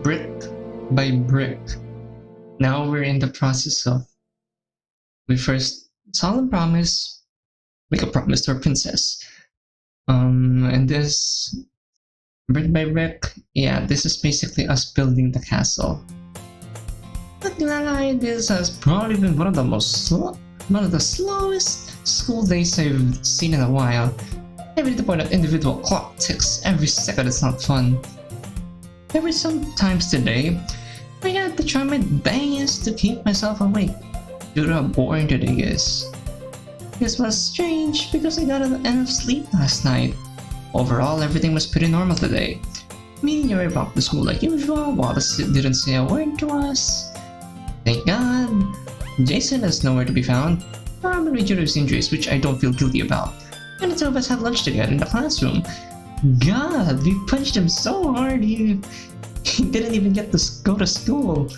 brick by brick. Now we're in the process of we first solemn promise, make a promise to our princess. And this brick by brick, yeah, this is basically us building the castle. Not gonna lie, this has probably been one of the slowest school days I've seen in a while. Maybe to the point that individual clock ticks every second. It's not fun. There were some times today I had to try my best to keep myself awake due to how boring today is. This was strange because I got enough sleep last night. Overall, everything was pretty normal today. Me and Yuri walked to school like usual. Wallace didn't say a word to us. Thank God. Jason is nowhere to be found, probably due to his injuries, which I don't feel guilty about. And the two of us had lunch together in the classroom. God, we punched him so hard he didn't even get to go to school.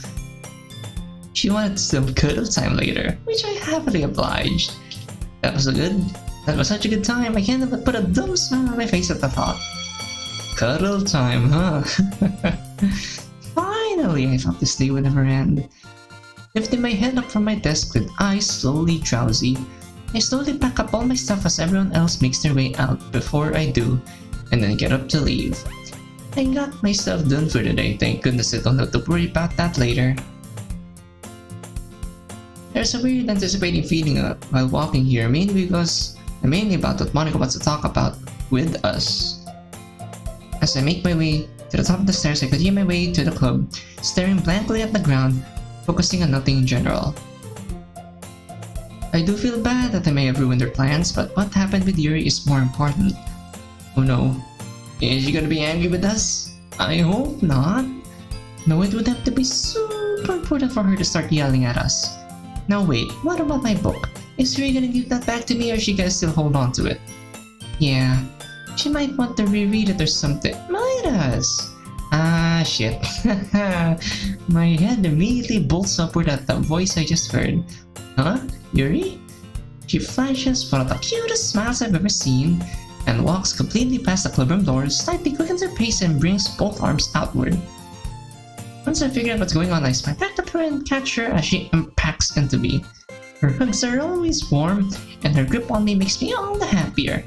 She wanted some cuddle time later, which I happily obliged. That was such a good time. I can't even put a dumb smile on my face at the thought. Cuddle time, huh? Finally, I thought this day would never end. Lifting my head up from my desk with eyes slowly drowsy, I slowly pack up all my stuff as everyone else makes their way out before I do, and then get up to leave. I got my stuff done for the day, thank goodness I don't have to worry about that later. There's a weird anticipating feeling while walking here, mainly about what Monica wants to talk about with us. As I make my way to the top of the stairs, I continue my way to the club, staring blankly at the ground, focusing on nothing in general. I do feel bad that I may have ruined their plans, but what happened with Yuri is more important. Oh no. Is she gonna be angry with us? I hope not. No, it would have to be super important for her to start yelling at us. Now wait, what about my book? Is Yuri gonna give that back to me or is she gonna still hold on to it? Yeah, she might want to reread it or something. Midas! Ah, shit. My head immediately bolts upward at the voice I just heard. Huh? Yuri? She flashes one of the cutest smiles I've ever seen and walks completely past the clubroom doors, slightly quickens her pace and brings both arms outward. Once I figure out what's going on, I spy back up her and catch her as she impacts into me. Her hugs are always warm, and her grip on me makes me all the happier.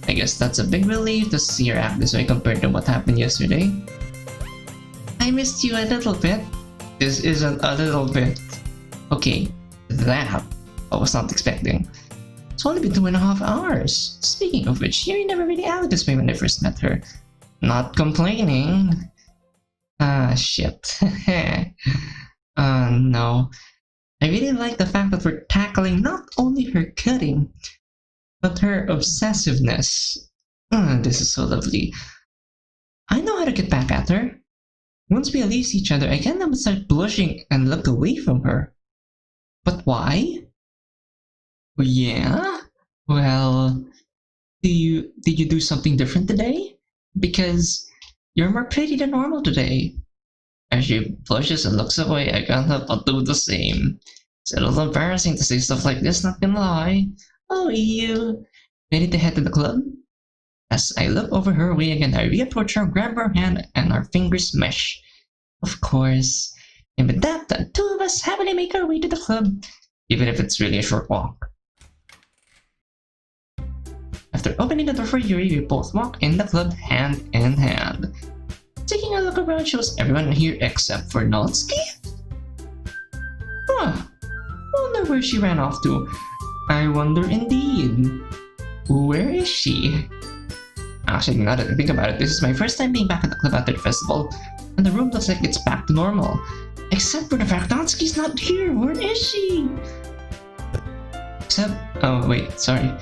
I guess that's a big relief to see her act this way compared to what happened yesterday. I missed you a little bit. This isn't a little bit. Okay, that I was not expecting. It's only been 2.5 hours. Speaking of which, Yuri never really acted this way when I first met her. Not complaining. Ah, shit. No. I really like the fact that we're tackling not only her cutting, but her obsessiveness. This is so lovely. I know how to get back at her. Once we release each other, I can't help but start blushing and look away from her. But why? Yeah? Well, did you do something different today? Because you're more pretty than normal today. As she blushes and looks away, I can't help but do the same. It's a little embarrassing to say stuff like this, not gonna lie. Oh, you ready to head to the club? As I look over her way again, I reapproach her, grab her hand, and our fingers mesh. Of course. And with that, the two of us happily make our way to the club, even if it's really a short walk. After opening the door for Yuri, we both walk in the club hand in hand. Taking a look around shows everyone here except for Nolsky. Huh. Wonder where she ran off to. I wonder indeed. Where is she? Actually, now that I think about it, this is my first time being back at the club after the festival, and the room looks like it's back to normal. Except for the fact Nolsky's not here. Where is she? Oh wait, sorry.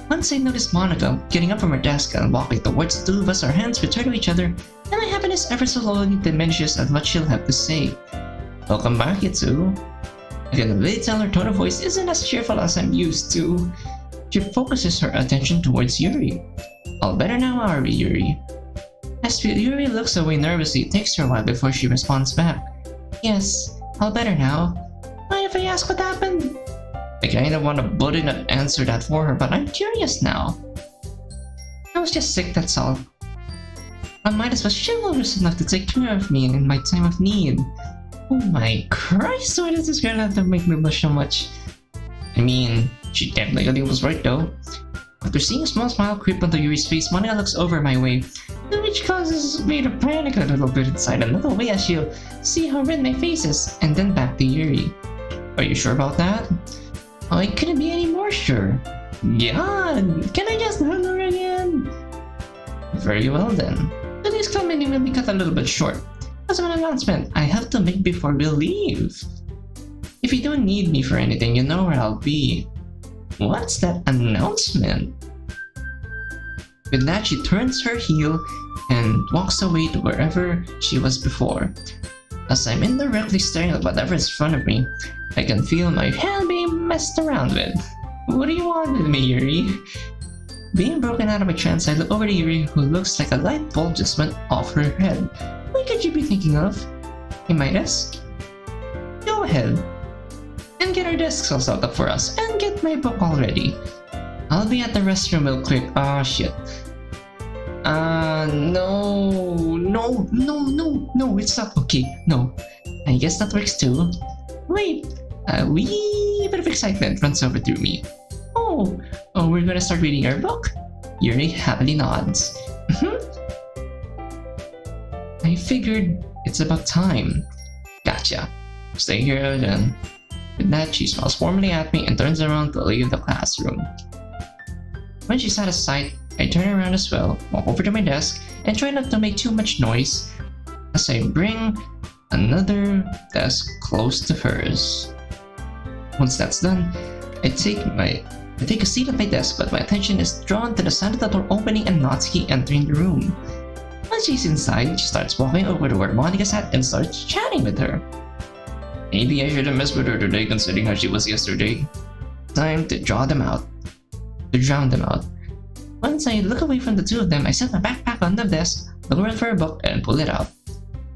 Once I noticed Monica getting up from her desk and walking towards the two of us, our hands return to each other, and my happiness ever so slowly diminishes at what she'll have to say. Welcome back, you two. I can really tell her tone of voice isn't as cheerful as I'm used to. She focuses her attention towards Yuri. All better now, are we, Yuri? As Yuri looks away nervously, it takes her a while before she responds back. Yes, all better now. Mind if I ask what happened? I kinda wanna butt in and answer that for her, but I'm curious now. I was just sick, that's all. Midas was chivalrous enough to take care of me in my time of need. Oh my Christ, why does this girl have to make me blush so much? I mean, she technically was right though. After seeing a small smile creep onto Yuri's face, Monica looks over my way, which causes me to panic a little bit inside and look away as she'll see how red my face is, and then back to Yuri. Are you sure about that? I couldn't be any more sure. Yeah, can I just hug her again? Very well then. Today's club meeting will be cut a little bit short. As an announcement I have to make before we leave. If you don't need me for anything, you know where I'll be. What's that announcement? With that, she turns her heel and walks away to wherever she was before. As I'm indirectly staring at whatever is in front of me, I can feel my hand being messed around with. What do you want with me, Yuri? Being broken out of my trance, I look over to Yuri, who looks like a light bulb just went off her head. What could you be thinking of? Hey, Midas? Go ahead. And get our desks all set up for us, and get my book all ready. I'll be at the restroom real quick. Ah, shit. No, it's not okay. No. I guess that works too. Wait, a wee bit of excitement runs over through me. Oh, we're gonna start reading our book? Yuri happily nods. I figured it's about time. Gotcha. Stay here then. With that, she smiles warmly at me and turns around to leave the classroom. When she's out of sight, I turn around as well, walk over to my desk, and try not to make too much noise as I bring another desk close to hers. Once that's done, I take a seat at my desk, but my attention is drawn to the sound of the door opening and Natsuki entering the room. Once she's inside, she starts walking over to where Monica sat and starts chatting with her. Maybe I shouldn't mess with her today considering how she was yesterday. Time to drown them out. Once I look away from the two of them, I set my backpack on the desk, look around for a book, and pull it out.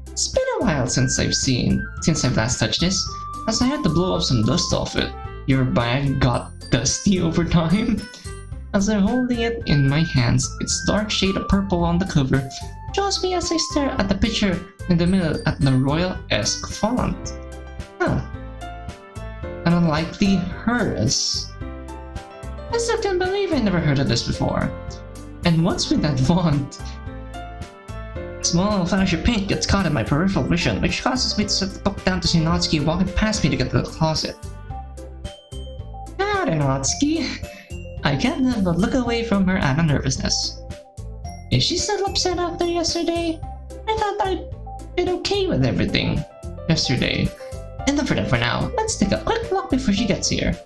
It's been a while since I've last touched this, as I had to blow up some dust off it. Your bag got dusty over time? As I'm holding it in my hands, its dark shade of purple on the cover draws me as I stare at the picture in the middle at the royal-esque font. Huh. An unlikely hers. I still can't believe I never heard of this before. And what's with that font? Small flash of paint gets caught in my peripheral vision, which causes me to set the book down to see Natsuki walking past me to get to the closet. Howdy, Natsuki. I can't help but look away from her out of nervousness. Is she still upset after yesterday? I thought I'd been okay with everything yesterday. Enough for that for now. Let's take a quick look before she gets here.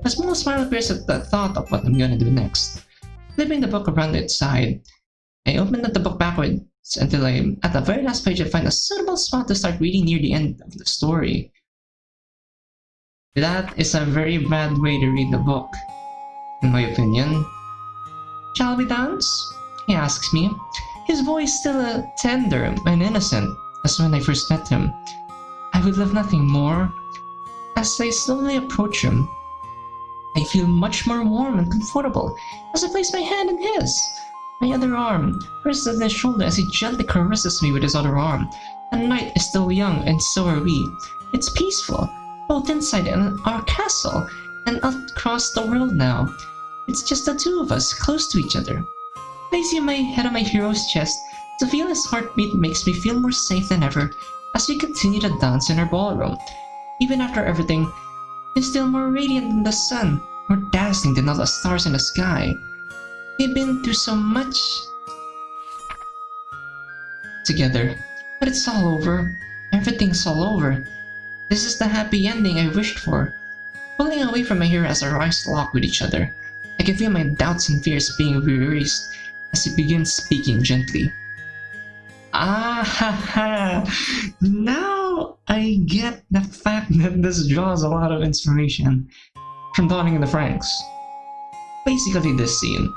A small smile appears at the thought of what I'm gonna do next. Flipping the book around its side, I open up the book backwards until I'm at the very last page and find a suitable spot to start reading near the end of the story. That is a very bad way to read the book, in my opinion. Shall we dance? He asks me, his voice still tender and innocent as when I first met him. I would love nothing more. As I slowly approach him, I feel much more warm and comfortable as I place my hand in his. My other arm rests on his shoulder as he gently caresses me with his other arm. The night is still young and so are we. It's peaceful, both inside our castle and across the world now. It's just the two of us, close to each other. Placing my head on my hero's chest, to feel his heartbeat makes me feel more safe than ever as we continue to dance in our ballroom. Even after everything, he's still more radiant than the sun, more dazzling than all the stars in the sky. We've been through so much together, but it's all over. Everything's all over. This is the happy ending I wished for. Pulling away from my hero as our eyes lock with each other, I can feel my doubts and fears being erased as he begins speaking gently. Ah ha ha! Now I get the fact that this draws a lot of inspiration from Dawning in the Franks. Basically this scene.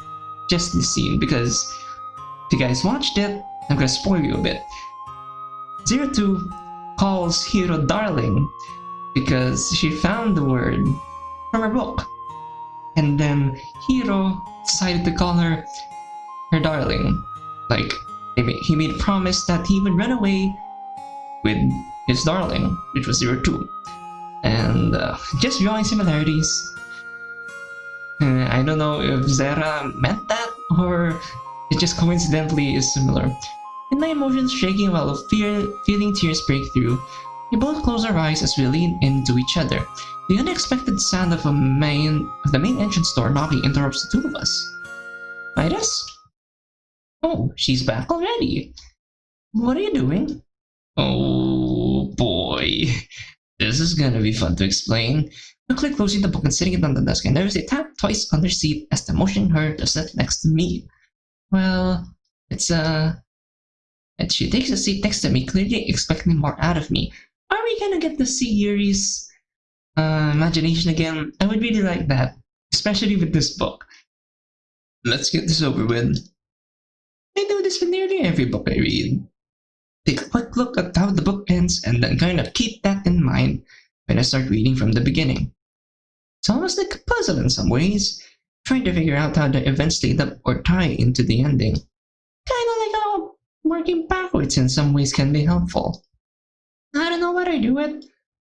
Just this scene, because if you guys watched it, I'm gonna spoil you a bit. 02 calls Hiro darling because she found the word from her book. And then Hiro decided to call her darling. Like, He made a promise that he would run away with his darling, which was 02. And just drawing similarities. I don't know if Zera meant that or it just coincidentally is similar. With my emotions shaking while feeling tears break through, we both close our eyes as we lean into each other. The unexpected sound of the main entrance door knocking interrupts the two of us. Midas? Oh, she's back already. What are you doing? Oh boy. This is gonna be fun to explain. Quickly closing the book and sitting it on the desk, I noticed a tap twice on her seat as the motion her to sit next to me. Well, it's and she takes a seat next to me, clearly expecting more out of me. Are we gonna get to see Yuri's imagination again? I would really like that, especially with this book. Let's get this over with. I do this with nearly every book I read. Take a quick look at how the book ends and then kind of keep that in mind when I start reading from the beginning. It's almost like a puzzle in some ways, trying to figure out how the events lead up or tie into the ending. Kinda like how working backwards in some ways can be helpful. I don't know what I do it,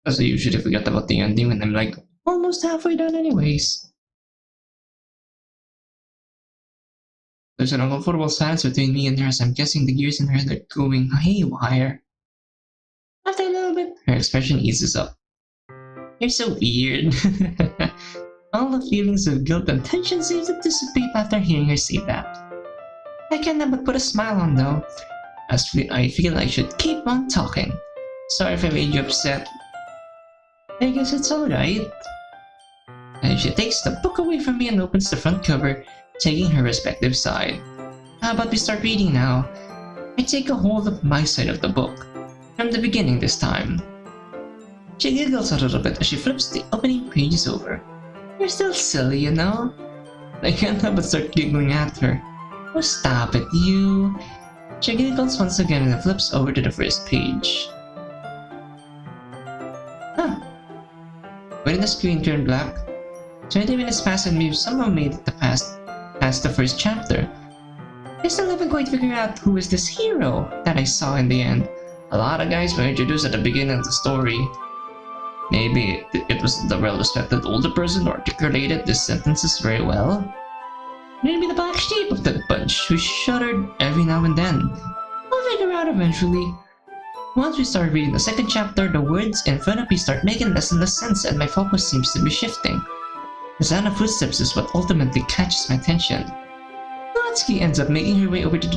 because I usually forget about the ending when I'm like almost halfway done anyways. There's an uncomfortable silence between me and her as I'm guessing the gears in her head are going haywire. After a little bit, her expression eases up. You're so weird. All the feelings of guilt and tension seem to dissipate after hearing her say that. I can't help but put a smile on though, as I feel I should keep on talking. Sorry if I made you upset. I guess it's alright. And she takes the book away from me and opens the front cover, taking her respective side. How about we start reading now? I take a hold of my side of the book, from the beginning this time. She giggles a little bit as she flips the opening pages over. You're still silly, you know? I can't help but start giggling at her. Oh, stop it, you. She giggles once again and flips over to the first page. Huh. When the screen turned black, 20 minutes passed and we've somehow made it past the first chapter. I still haven't quite figured out who is this hero that I saw in the end. A lot of guys were introduced at the beginning of the story. Maybe it was the well-respected older person who articulated these sentences very well. Maybe the black sheep of the bunch who shuddered every now and then. We'll figure out eventually. Once we start reading the second chapter, the words in front of me start making less and less sense and my focus seems to be shifting. The sound of footsteps is what ultimately catches my attention. Natsuki ends up making her way over to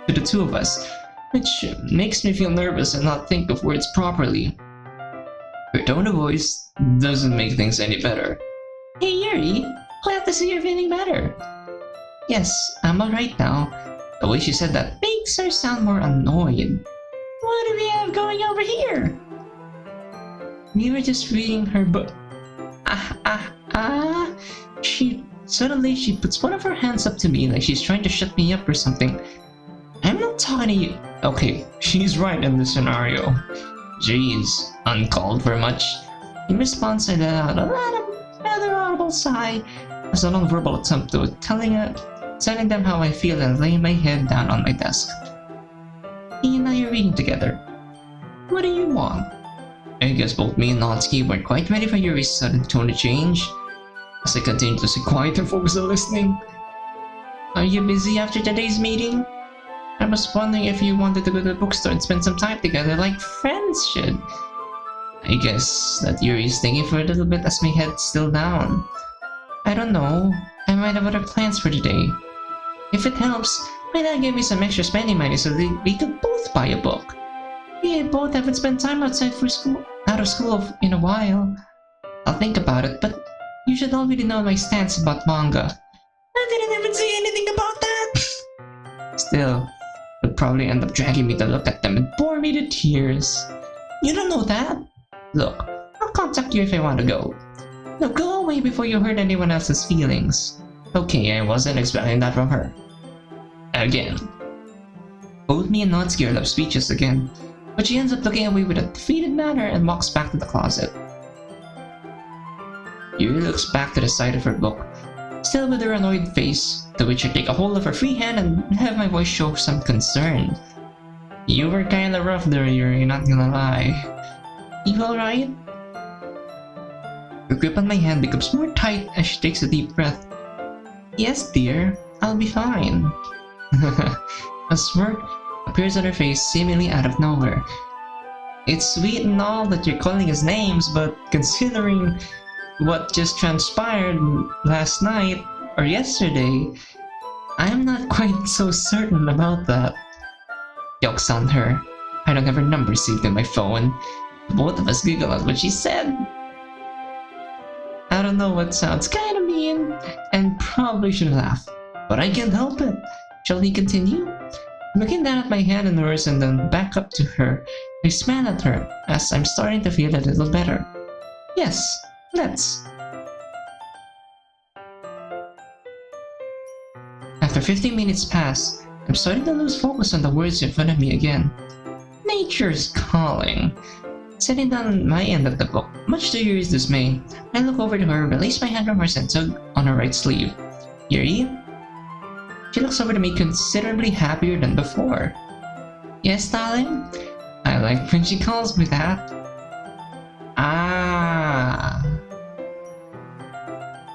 the two of us, which makes me feel nervous and not think of words properly. Her tone of voice doesn't make things any better. Hey Yuri, glad to see you're feeling better. Yes, I'm alright now. The way she said that makes her sound more annoyed. What do we have going over here? We were just reading her book. Suddenly she puts one of her hands up to me like she's trying to shut me up or something. I'm not talking to you. Okay, she's right in this scenario. Jeez, uncalled for much. In response, I let out a rather audible sigh as a non-verbal attempt to telling them how I feel and laying my head down on my desk. He and I are reading together. What do you want? I guess both me and Natsuki weren't quite ready for Yuri's sudden tone to change. As I continued to sit quiet and focus on listening. Are you busy after today's meeting? I was wondering if you wanted to go to the bookstore and spend some time together like friends should. I guess that Yuri's thinking for a little bit as my head's still down. I don't know. I might have other plans for today. If it helps, my dad gave me some extra spending money so that we could both buy a book. We both haven't spent time out of school in a while. I'll think about it, but you should already know my stance about manga. I didn't even say anything about that! Still, would probably end up dragging me to look at them and bore me to tears. You don't know that? Look, I'll contact you if I want to go. No, go away before you hurt anyone else's feelings. Okay, I wasn't expecting that from her. Again. Both me and Natsuki are left speechless again, but she ends up looking away with a defeated manner and walks back to the closet. Yuri looks back to the side of her book, still with her annoyed face, to which I take a hold of her free hand and have my voice show some concern. You were kinda rough there, Yuri, not gonna lie. You alright? Her grip on my hand becomes more tight as she takes a deep breath. Yes, dear, I'll be fine. A smirk appears on her face seemingly out of nowhere. It's sweet and all that you're calling us names, but considering what just transpired last night or yesterday, I'm not quite so certain about that. Joke's on her. I don't have her number saved in my phone. Both of us giggle at what she said. I don't know what sounds kinda mean, and probably should laugh, but I can't help it. Shall we continue? Looking down at my hand in hers and then back up to her, I smile at her as I'm starting to feel a little better. Yes, let's. After 15 minutes pass, I'm starting to lose focus on the words in front of me again. Nature's calling. Sitting down my end of the book, much to Yuri's dismay, I look over to her, release my hand from hers and tug on her right sleeve. Yuri? She looks over to me considerably happier than before. Yes, darling? I like when she calls me that. Ah.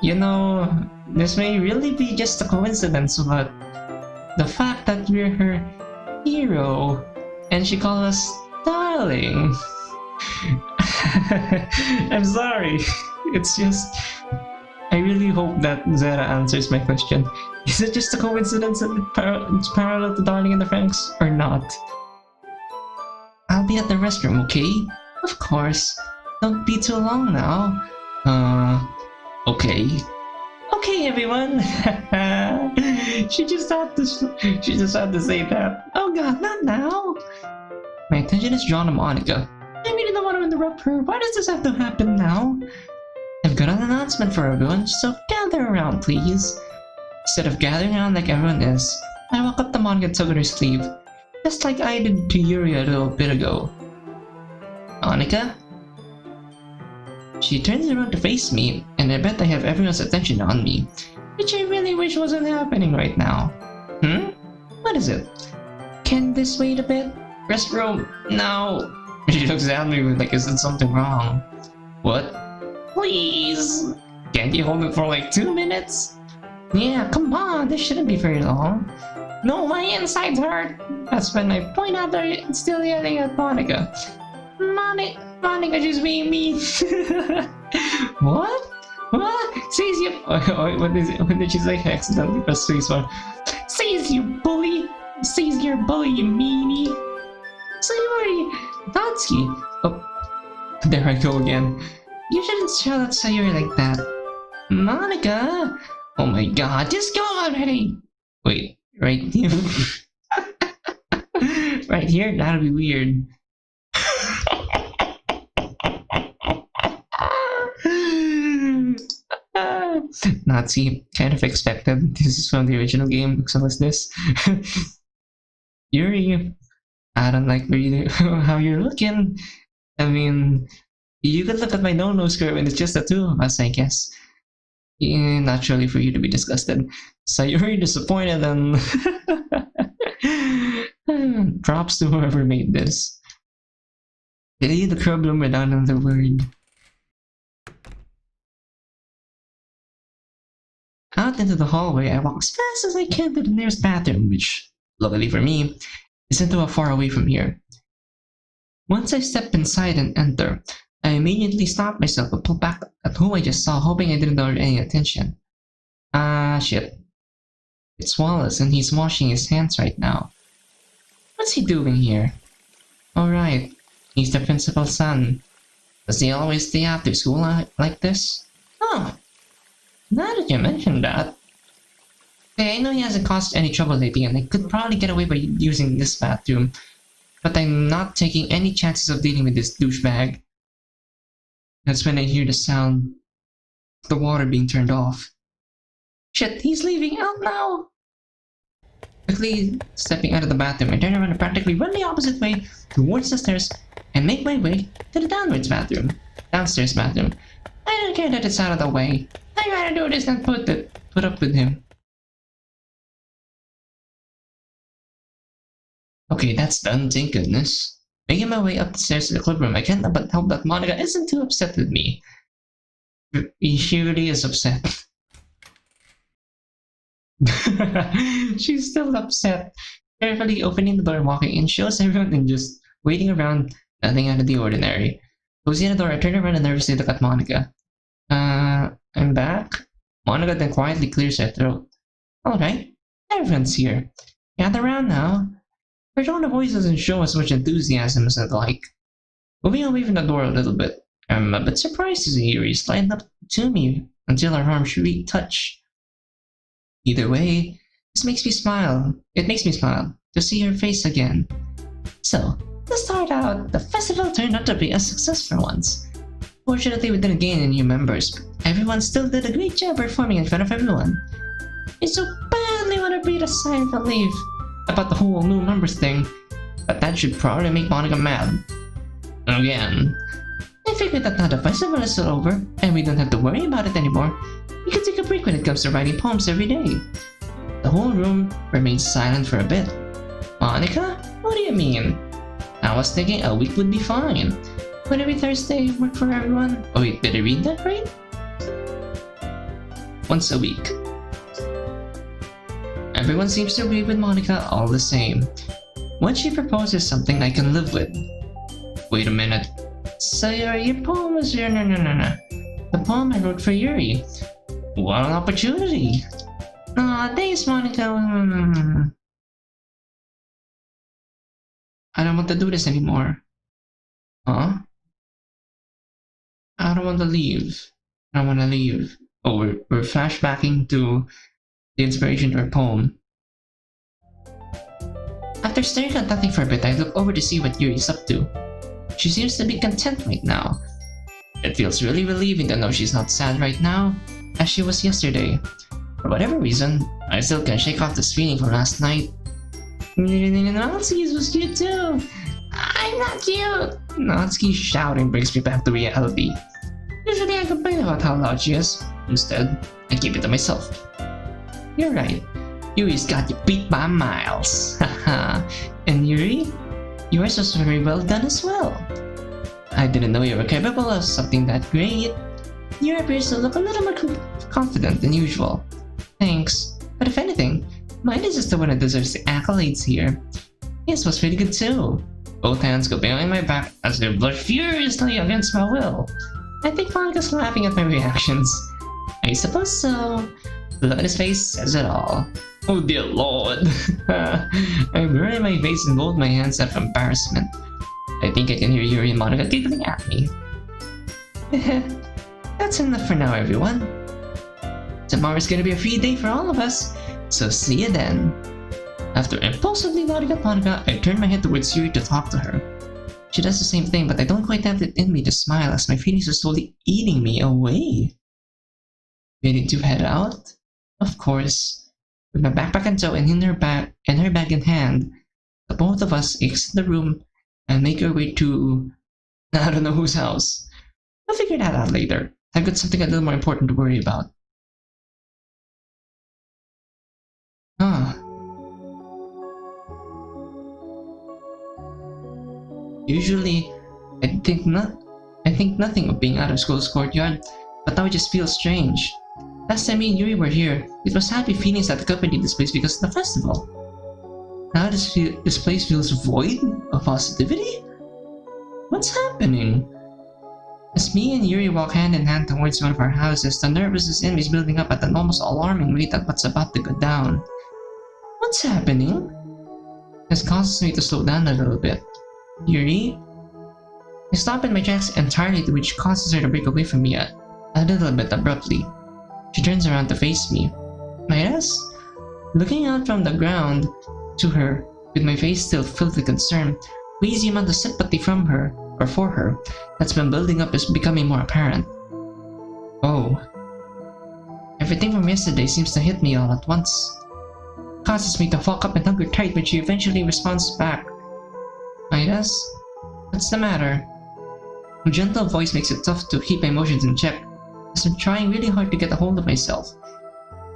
You know, this may really be just a coincidence, but the fact that we're her hero and she calls us darling. I'm sorry. It's just, I really hope that Zera answers my question. Is it just a coincidence that it's parallel to Darling in the Franxx, or not? I'll be at the restroom, okay? Of course. Don't be too long now. Okay. Okay, everyone. She just had to say that. Oh God, not now. My attention is drawn to Monica. I really don't want to interrupt her. Why does this have to happen now? I've got an announcement for everyone, so gather around, please. Instead of gathering around like everyone is, I walk up to Monica and tug on her sleeve, just like I did to Yuri a little bit ago. Monica? She turns around to face me, and I bet I have everyone's attention on me, which I really wish wasn't happening right now. What is it? Can this wait a bit? Restroom? No. She looks at me like I said something wrong. What? Please! Can't you hold it for like 2 minutes? Yeah, come on, this shouldn't be very long. No, my insides hurt! That's when I point out they're still yelling at Monica. Monica just being mean. What? What? Says you. What did she say? I accidentally pressed space bar. Says you bully. Says you're bully, you meanie. Sayuri, Tatsuki. Oh, there I go again. You shouldn't shout at Sayuri like that. Monica. Oh my God, just go already. Wait, right here. Right here? That'll be weird. Nazi, kind of expected. This is from the original game, so what's this? Yuri, I don't like how you're looking. I mean, you could look at my no-no skirt and it's just the two of us, I guess. Yeah, naturally for you to be disgusted. Sayuri disappointed and props to whoever made this. Delete the problem without another word. Out into the hallway, I walk as fast as I can to the nearest bathroom, which, luckily for me, isn't too far away from here. Once I step inside and enter, I immediately stop myself and pull back at who I just saw, hoping I didn't draw any attention. Ah, shit. It's Wallace, and he's washing his hands right now. What's he doing here? Alright, he's the principal's son. Does he always stay after school like this? Oh, now that you mention that. Okay, I know he hasn't caused any trouble lately, and I could probably get away by using this bathroom, but I'm not taking any chances of dealing with this douchebag. That's when I hear the sound of the water being turned off. Shit, he's leaving out now! Quickly stepping out of the bathroom, I turn around and practically run the opposite way towards the stairs and make my way to the downstairs bathroom. I don't care that it's out of the way. I'd rather do this than put put up with him. Okay, that's done, thank goodness. Making my way up the stairs to the clubroom, I can't but help that Monica isn't too upset with me. She really is upset. She's still upset. Carefully opening the door and walking in shows everyone and just waiting around, nothing out of the ordinary. Closing the door, I turn around and nervously look at Monica. I'm back? Monica then quietly clears her throat. Alright, everyone's here. Gather around now. Her tone of voice doesn't show as much enthusiasm as I'd like. Moving away from the door a little bit, I'm a bit surprised to see Yuri slide up to me until our arms really touch. Either way, this makes me smile. It makes me smile to see her face again. So, to start out, the festival turned out to be a success for once. Fortunately, we didn't gain any new members, but everyone still did a great job performing in front of everyone. I so badly want to breathe a sigh of relief about the whole new members thing, but that should probably make Monica mad. Again. I figured that now the festival is still over, and we don't have to worry about it anymore. We can take a break when it comes to writing poems every day. The whole room remained silent for a bit. Monica? What do you mean? I was thinking a week would be fine. Would every Thursday work for everyone? Oh wait, did I read that right? Once a week. Everyone seems to agree with Monica all the same. What she proposes is something I can live with. Wait a minute. So your poem was your no. The poem I wrote for Yuri. What an opportunity! Aw, thanks, Monica. I don't want to do this anymore. Huh? I don't want to leave. I don't want to leave. Oh, we're flashbacking to the inspiration to our poem. After staring at nothing for a bit, I look over to see what Yuri's up to. She seems to be content right now. It feels really relieving to know she's not sad right now, as she was yesterday. For whatever reason, I still can't shake off this feeling from last night. Natsuki's was cute too! I'm not cute! Natsuki's shouting brings me back to reality. Usually I complain about how loud she is. Instead, I keep it to myself. You're right. Yuri's got you beat by miles. Haha. And Yuri? Yours was very well done as well. I didn't know you were capable of something that great. Yuri appears to look a little more confident than usual. Thanks. But if anything, Midas is the one that deserves the accolades here. His was pretty good too. Both hands go behind my back as they blush furiously against my will. I think Monica's laughing at my reactions. I suppose so. The look on his face says it all. Oh dear lord. I'm burning my face and both my hands out of embarrassment. I think I can hear Yuri and Monica giggling at me. That's enough for now, everyone. Tomorrow's gonna be a free day for all of us, so see you then. After impulsively nodding at Monica, I turn my head towards Yuri to talk to her. She does the same thing, but I don't quite have it in me to smile as my feelings are slowly eating me away. Ready to head out? Of course. With my backpack in tow and her bag in hand, the both of us exit the room and make our way to I don't know whose house. I'll figure that out later. I've got something a little more important to worry about. Usually, I think nothing of being out of school's courtyard, but now it just feels strange. Last time me and Yuri were here, it was happy feelings that accompanied this place because of the festival. Now this place feels void of positivity? What's happening? As me and Yuri walk hand in hand towards one of our houses, the nervousness in me is building up at an almost alarming rate at what's about to go down. What's happening? This causes me to slow down a little bit. Yuri? I stop in my tracks entirely, which causes her to break away from me a little bit abruptly. She turns around to face me. Midas? Looking out from the ground to her, with my face still filled with concern, crazy amount of sympathy from her, or for her, that's been building up is becoming more apparent. Oh. Everything from yesterday seems to hit me all at once. Causes me to fuck up and hug her tight when she eventually responds back. Midas? What's the matter? Her gentle voice makes it tough to keep my emotions in check, as I'm trying really hard to get a hold of myself.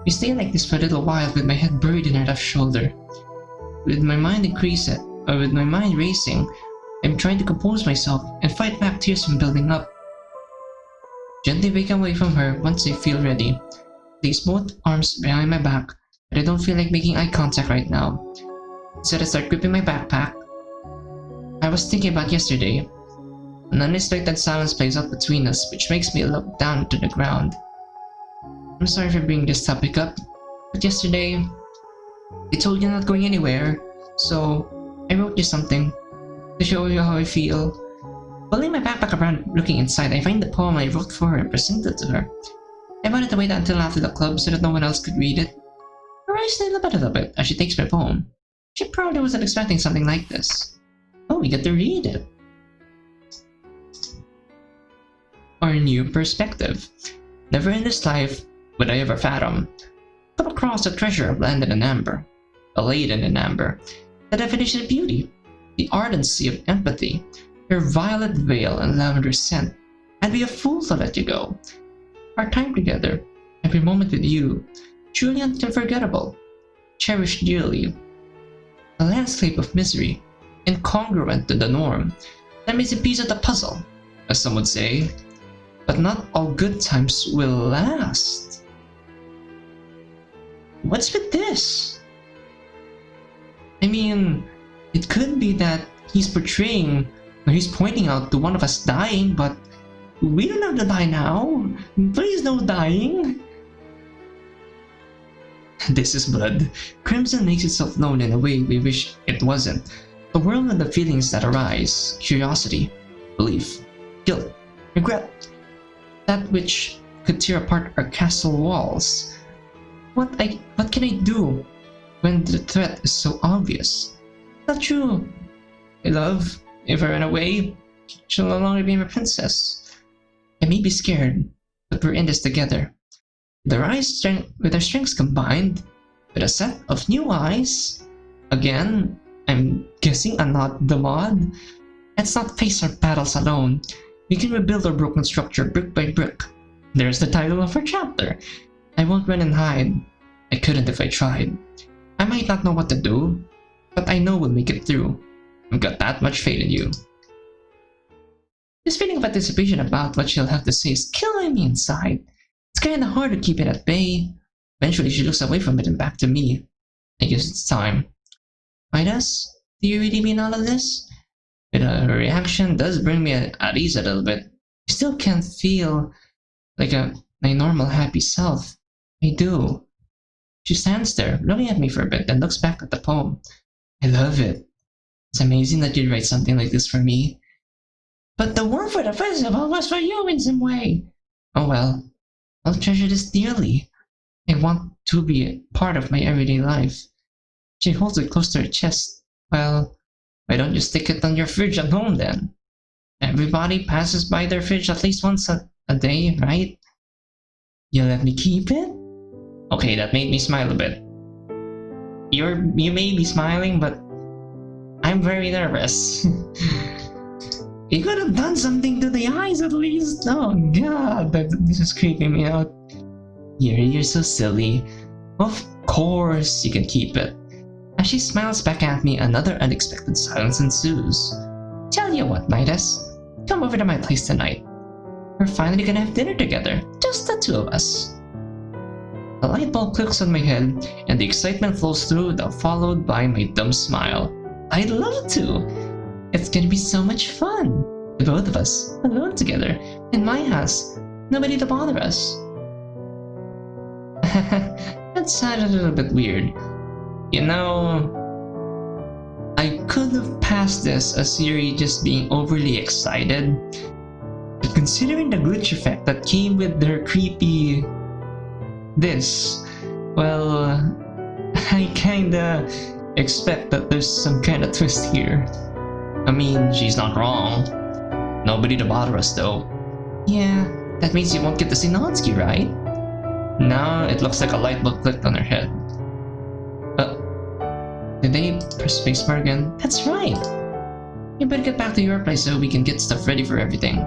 We stay like this for a little while with my head buried in her left shoulder. With my mind racing, I'm trying to compose myself and fight back tears from building up. Gently break away from her once I feel ready. Place both arms behind my back, but I don't feel like making eye contact right now. Instead I start gripping my backpack. I was thinking about yesterday. An unexpected silence plays out between us, which makes me look down to the ground. I'm sorry for bringing this topic up, but yesterday, I told you I'm not going anywhere, so I wrote you something to show you how I feel. Pulling my backpack around, looking inside, I find the poem I wrote for her and presented to her. I wanted to wait until after the club so that no one else could read it. Her eyes light up a little bit as she takes my poem. She probably wasn't expecting something like this. Oh, we get to read it. Our new perspective. Never in this life would I ever fathom. Come across a treasure blended in amber, laden in amber. The definition of beauty, the ardency of empathy, your violet veil and lavender scent. I'd be a fool to let you go. Our time together, every moment with you, truly unforgettable, cherished dearly. A landscape of misery, incongruent to the norm, that makes a piece of the puzzle, as some would say. But not all good times will last. What's with this? I mean, it could be that he's portraying, or he's pointing out to one of us dying, but we don't have to die now. Please no dying. This is blood. Crimson makes itself known in a way we wish it wasn't. The world and the feelings that arise, curiosity, belief, guilt, regret, that which could tear apart our castle walls. What can I do when the threat is so obvious? Not true. My love, if I run away, she'll no longer be my princess. I may be scared, but we're in this together. With our strengths combined, with a set of new eyes, again, I'm guessing a not the mod. Let's not face our battles alone. We can rebuild our broken structure brick by brick. There's the title of our chapter. I won't run and hide. I couldn't if I tried. I might not know what to do, but I know we'll make it through. I've got that much faith in you. This feeling of anticipation about what she'll have to say is killing me inside. It's kinda hard to keep it at bay. Eventually she looks away from it and back to me. I guess it's time. Midas, do you really mean all of this? But her reaction does bring me at ease a little bit. I still can't feel like my normal happy self. I do. She stands there, looking at me for a bit, then looks back at the poem. I love it. It's amazing that you'd write something like this for me. But the word for the festival was for you in some way. Oh well, I'll treasure this dearly. I want to be a part of my everyday life. She holds it close to her chest. Well, why don't you stick it on your fridge at home then? Everybody passes by their fridge at least once a day, right? You let me keep it? Okay, that made me smile a bit. You may be smiling, but I'm very nervous. You could have done something to the eyes at least. Oh god, this is creeping me out. Yuri, you're so silly. Of course you can keep it. As she smiles back at me, another unexpected silence ensues. Tell you what, Midas, come over to my place tonight. We're finally gonna have dinner together, just the two of us. A light bulb clicks on my head, and the excitement flows through, followed by my dumb smile. I'd love to! It's gonna be so much fun! The both of us, alone together, in my house, nobody to bother us. That sounded a little bit weird. You know, I could have passed this as Yuri just being overly excited, but considering the glitch effect that came with her creepy well, I kinda expect that there's some kind of twist here. I mean, she's not wrong. Nobody to bother us though. Yeah, that means you won't get to see Nonsky, right? Now it looks like a light bulb clicked on her head. Did they press spacebar again? That's right! You better get back to your place so we can get stuff ready for everything.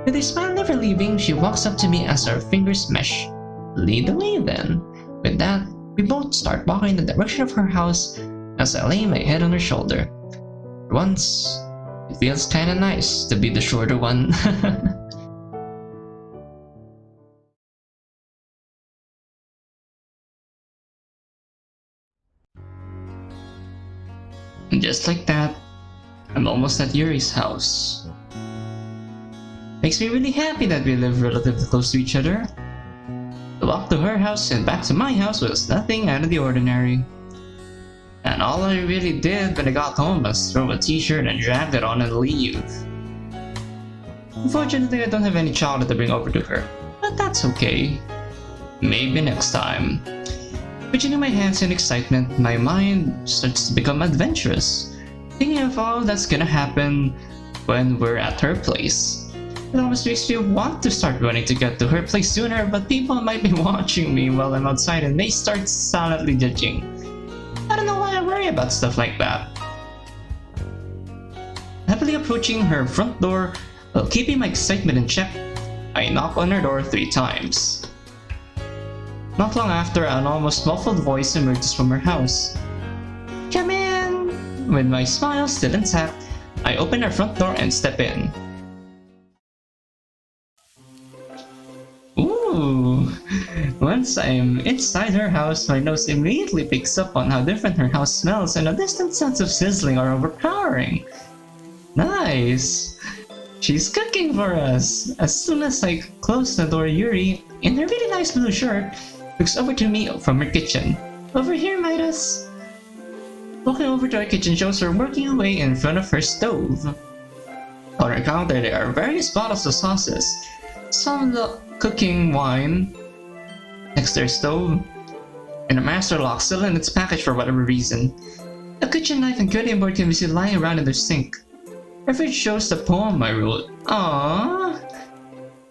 With a smile never leaving, she walks up to me as our fingers mesh. Lead the way then. With that, we both start walking in the direction of her house as I lay my head on her shoulder. For once, it feels kinda nice to be the shorter one. And just like that, I'm almost at Yuri's house. Makes me really happy that we live relatively close to each other. The walk to her house and back to my house was nothing out of the ordinary. And all I really did when I got home was throw a t-shirt and drag it on and leave. Unfortunately, I don't have any chocolate to bring over to her, but that's okay. Maybe next time. Reaching my hands in excitement, my mind starts to become adventurous, thinking of all that's gonna happen when we're at her place. It almost makes me want to start running to get to her place sooner, but people might be watching me while I'm outside and may start silently judging. I don't know why I worry about stuff like that. Happily approaching her front door while keeping my excitement in check, I knock on her door 3 times. Not long after, an almost muffled voice emerges from her house. Come in! With my smile still intact, I open her front door and step in. Ooh! Once I'm inside her house, my nose immediately picks up on how different her house smells, and a distant sense of sizzling are overpowering. Nice! She's cooking for us! As soon as I close the door, Yuri, in her really nice blue shirt, looks over to me from her kitchen. Over here, Midas! Walking over to her kitchen shows her working away in front of her stove. On her counter, there are various bottles of sauces, some of the cooking wine next to her stove, and a master lock still in its package for whatever reason. A kitchen knife and cutting board can be seen lying around in the sink. Her fridge shows the poem I wrote. Aww!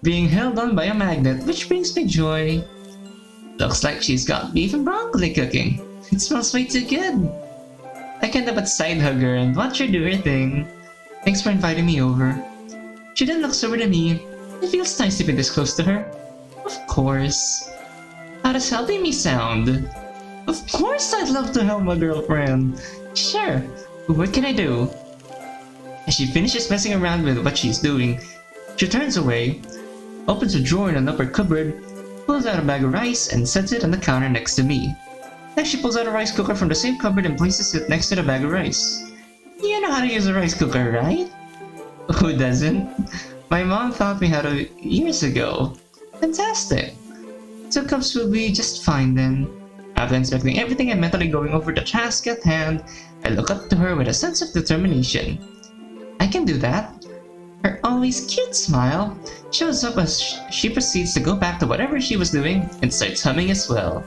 Being held on by a magnet, which brings me joy. Looks like she's got beef and broccoli cooking. It smells way too good. I can't help but side hug her and watch her do her thing. Thanks for inviting me over. She then looks over to me. It feels nice to be this close to her. Of course. How does helping me sound? Of course I'd love to help my girlfriend. Sure. What can I do? As she finishes messing around with what she's doing, she turns away, opens a drawer in an upper cupboard, pulls out a bag of rice and sets it on the counter next to me. Next she pulls out a rice cooker from the same cupboard and places it next to the bag of rice. You know how to use a rice cooker, right? Who doesn't? My mom taught me how to years ago. Fantastic! 2 cups will be just fine then. After inspecting everything and mentally going over the task at hand, I look up to her with a sense of determination. I can do that. Her always cute smile shows up as she proceeds to go back to whatever she was doing and starts humming as well.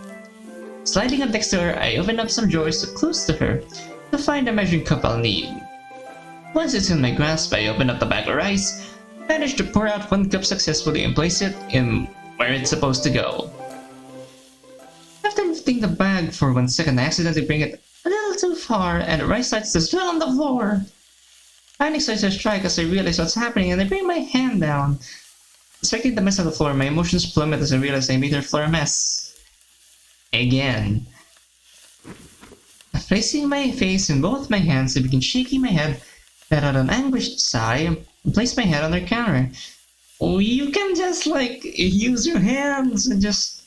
Sliding up next to her, I open up some drawers close to her to find the measuring cup I'll need. Once it's in my grasp, I open up the bag of rice, manage to pour out 1 cup successfully and place it in where it's supposed to go. After lifting the bag for 1 second, I accidentally bring it a little too far and the rice starts to spill on the floor. Panic starts to strike as I realize what's happening and I bring my hand down. Inspecting the mess on the floor, my emotions plummet as I realize I made her floor a mess. Again. Placing my face in both my hands, I begin shaking my head, let out an anguished sigh, and place my head on her counter. Oh, you can just use your hands and just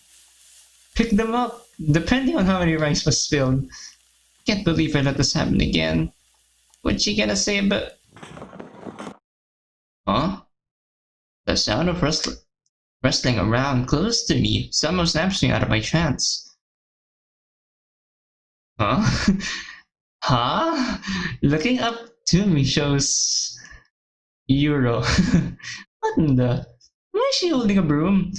pick them up, depending on how many rice was spilled. Can't believe I let this happen again. What's she gonna say about... Huh? The sound of wrestling around close to me somehow snaps me out of my trance. Huh? Huh? Looking up to me shows... Euro. What in the... Why is she holding a broom?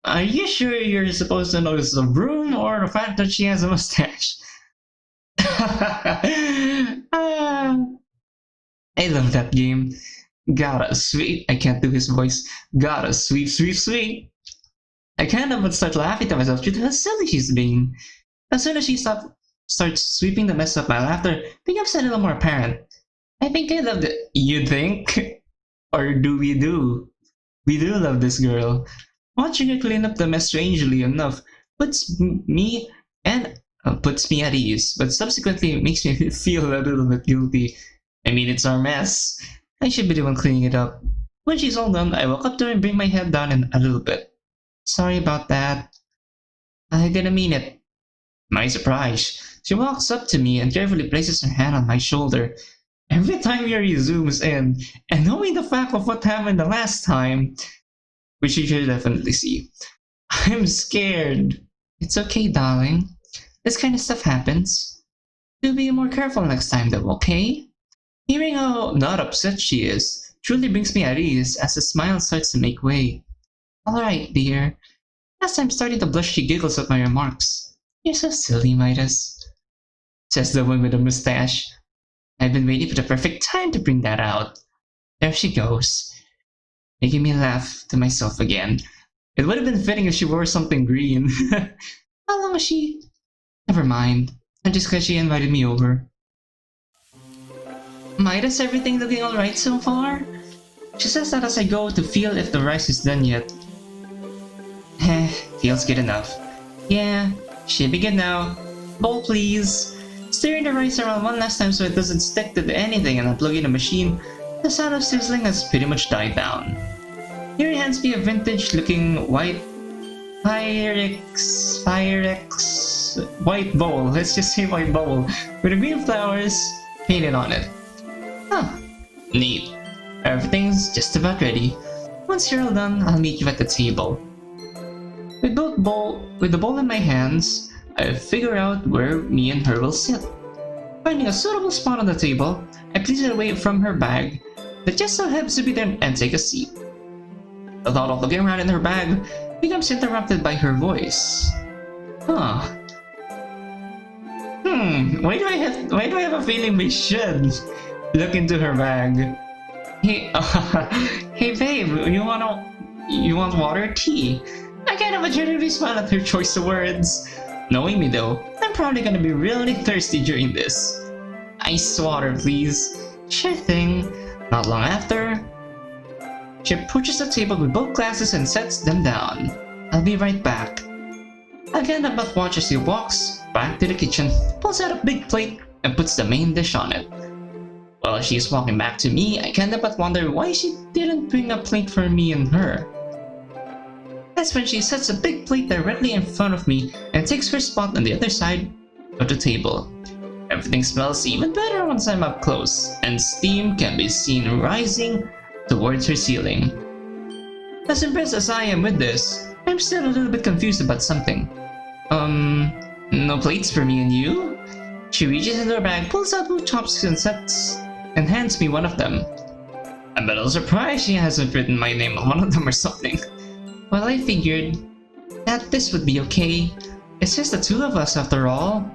Are you sure you're supposed to notice the broom or the fact that she has a mustache? I love that game. Got a sweet... I can't do his voice. Got a sweet, sweet, sweet. I can't help but start laughing to myself due to how silly she's being. As soon as she starts sweeping the mess up, my laughter becomes a little more apparent. I think I love it. You think? Or do we do? We do love this girl. Watching her clean up the mess strangely enough puts me at ease, but subsequently makes me feel a little bit guilty. I mean, it's our mess. I should be the one cleaning it up. When she's all done, I walk up to her and bring my head down a little bit. Sorry about that. I didn't mean it. My surprise, she walks up to me and carefully places her hand on my shoulder. Every time Yuri zooms in, and knowing the fact of what happened the last time, which you should definitely see, I'm scared. It's okay, darling. This kind of stuff happens. Do be more careful next time, though, okay? Hearing how not upset she is truly brings me at ease as a smile starts to make way. Alright, dear. As I'm starting to blush, she giggles at my remarks. You're so silly, Midas, says the one with the mustache. I've been waiting for the perfect time to bring that out. There she goes, making me laugh to myself again. It would have been fitting if she wore something green. How long is she? Never mind. And just because she invited me over. Midas, everything looking alright so far? She says that as I go to feel if the rice is done yet. Feels good enough. Yeah, should be good now. Bowl please. Stirring the rice around one last time so it doesn't stick to anything and unplugging the machine, the sound of sizzling has pretty much died down. Yuri hands me a vintage looking white Pyrex white bowl, let's just say white bowl, with the green flowers painted on it. Huh, neat. Everything's just about ready. Once you're all done, I'll meet you at the table. With the bowl in my hands, I figure out where me and her will sit. Finding a suitable spot on the table, I place it away from her bag that just so happens to be there and take a seat. The thought of looking around in her bag becomes interrupted by her voice. Huh. Why do I have a feeling we should look into her bag? Hey, hey babe, you want water or tea? I kind of genuinely smile at her choice of words. Knowing me though, I'm probably gonna be really thirsty during this. Ice water, please. Sure thing. Not long after, she approaches the table with both glasses and sets them down. I'll be right back. I can't but watch as she walks back to the kitchen, pulls out a big plate, and puts the main dish on it. While she's walking back to me, I can't but wonder why she didn't bring a plate for me and her. That's when she sets a big plate directly in front of me and takes her spot on the other side of the table. Everything smells even better once I'm up close, and steam can be seen rising towards her ceiling. As impressed as I am with this, I'm still a little bit confused about something. No plates for me and you? She reaches into her bag, pulls out two chopsticks and hands me one of them. I'm a little surprised she hasn't written my name on one of them or something. Well, I figured that this would be okay. It's just the two of us after all.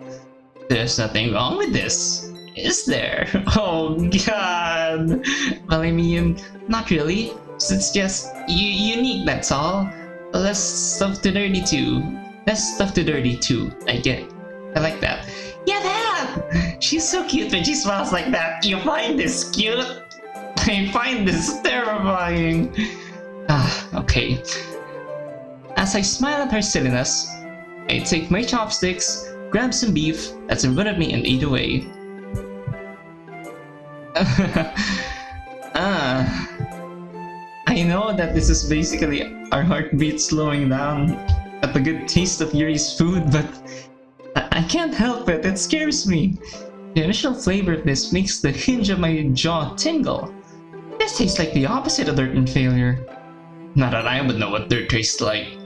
There's nothing wrong with this, is there? Oh god. Well, I mean, not really. It's just unique, that's all. Less stuff to dirty too. I like that. Yeah, that! She's so cute when she smiles like that. You find this cute? I find this terrifying. Okay. As I smile at her silliness, I take my chopsticks, grab some beef that's in front of me and eat away. I know that this is basically our heartbeat slowing down at the good taste of Yuri's food, but I can't help it, it scares me. The initial flavor of this makes the hinge of my jaw tingle. This tastes like the opposite of dirt and failure. Not that I would know what dirt tastes like.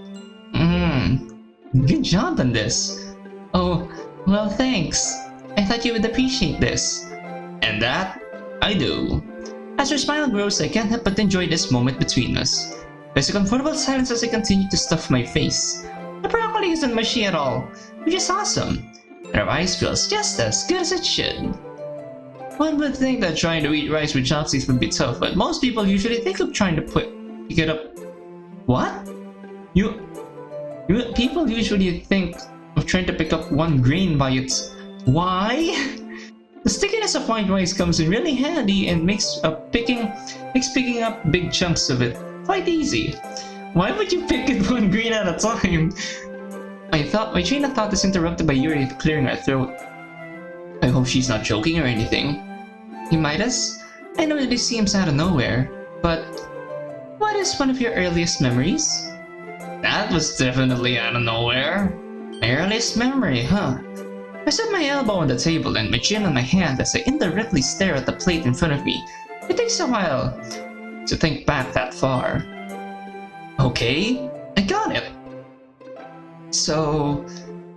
Good job on this. Oh, well thanks. I thought you would appreciate this. And that, I do. As her smile grows, I can't help but enjoy this moment between us. There's a comfortable silence as I continue to stuff my face. The broccoli isn't mushy at all, which is awesome. And her rice feels just as good as it should. One would think that trying to eat rice with chopsticks would be tough, but most people usually think of trying to pick it up. What? People usually think of trying to pick up one grain by its... Why? The stickiness of white rice comes in really handy and makes picking up big chunks of it quite easy. Why would you pick it one grain at a time? My train of thought is interrupted by Yuri clearing her throat. I hope she's not joking or anything. You Midas? I know this seems out of nowhere, but what is one of your earliest memories? That was definitely out of nowhere. My earliest memory, huh? I set my elbow on the table and my chin on my hand as I indirectly stare at the plate in front of me. It takes a while to think back that far. Okay, I got it. So,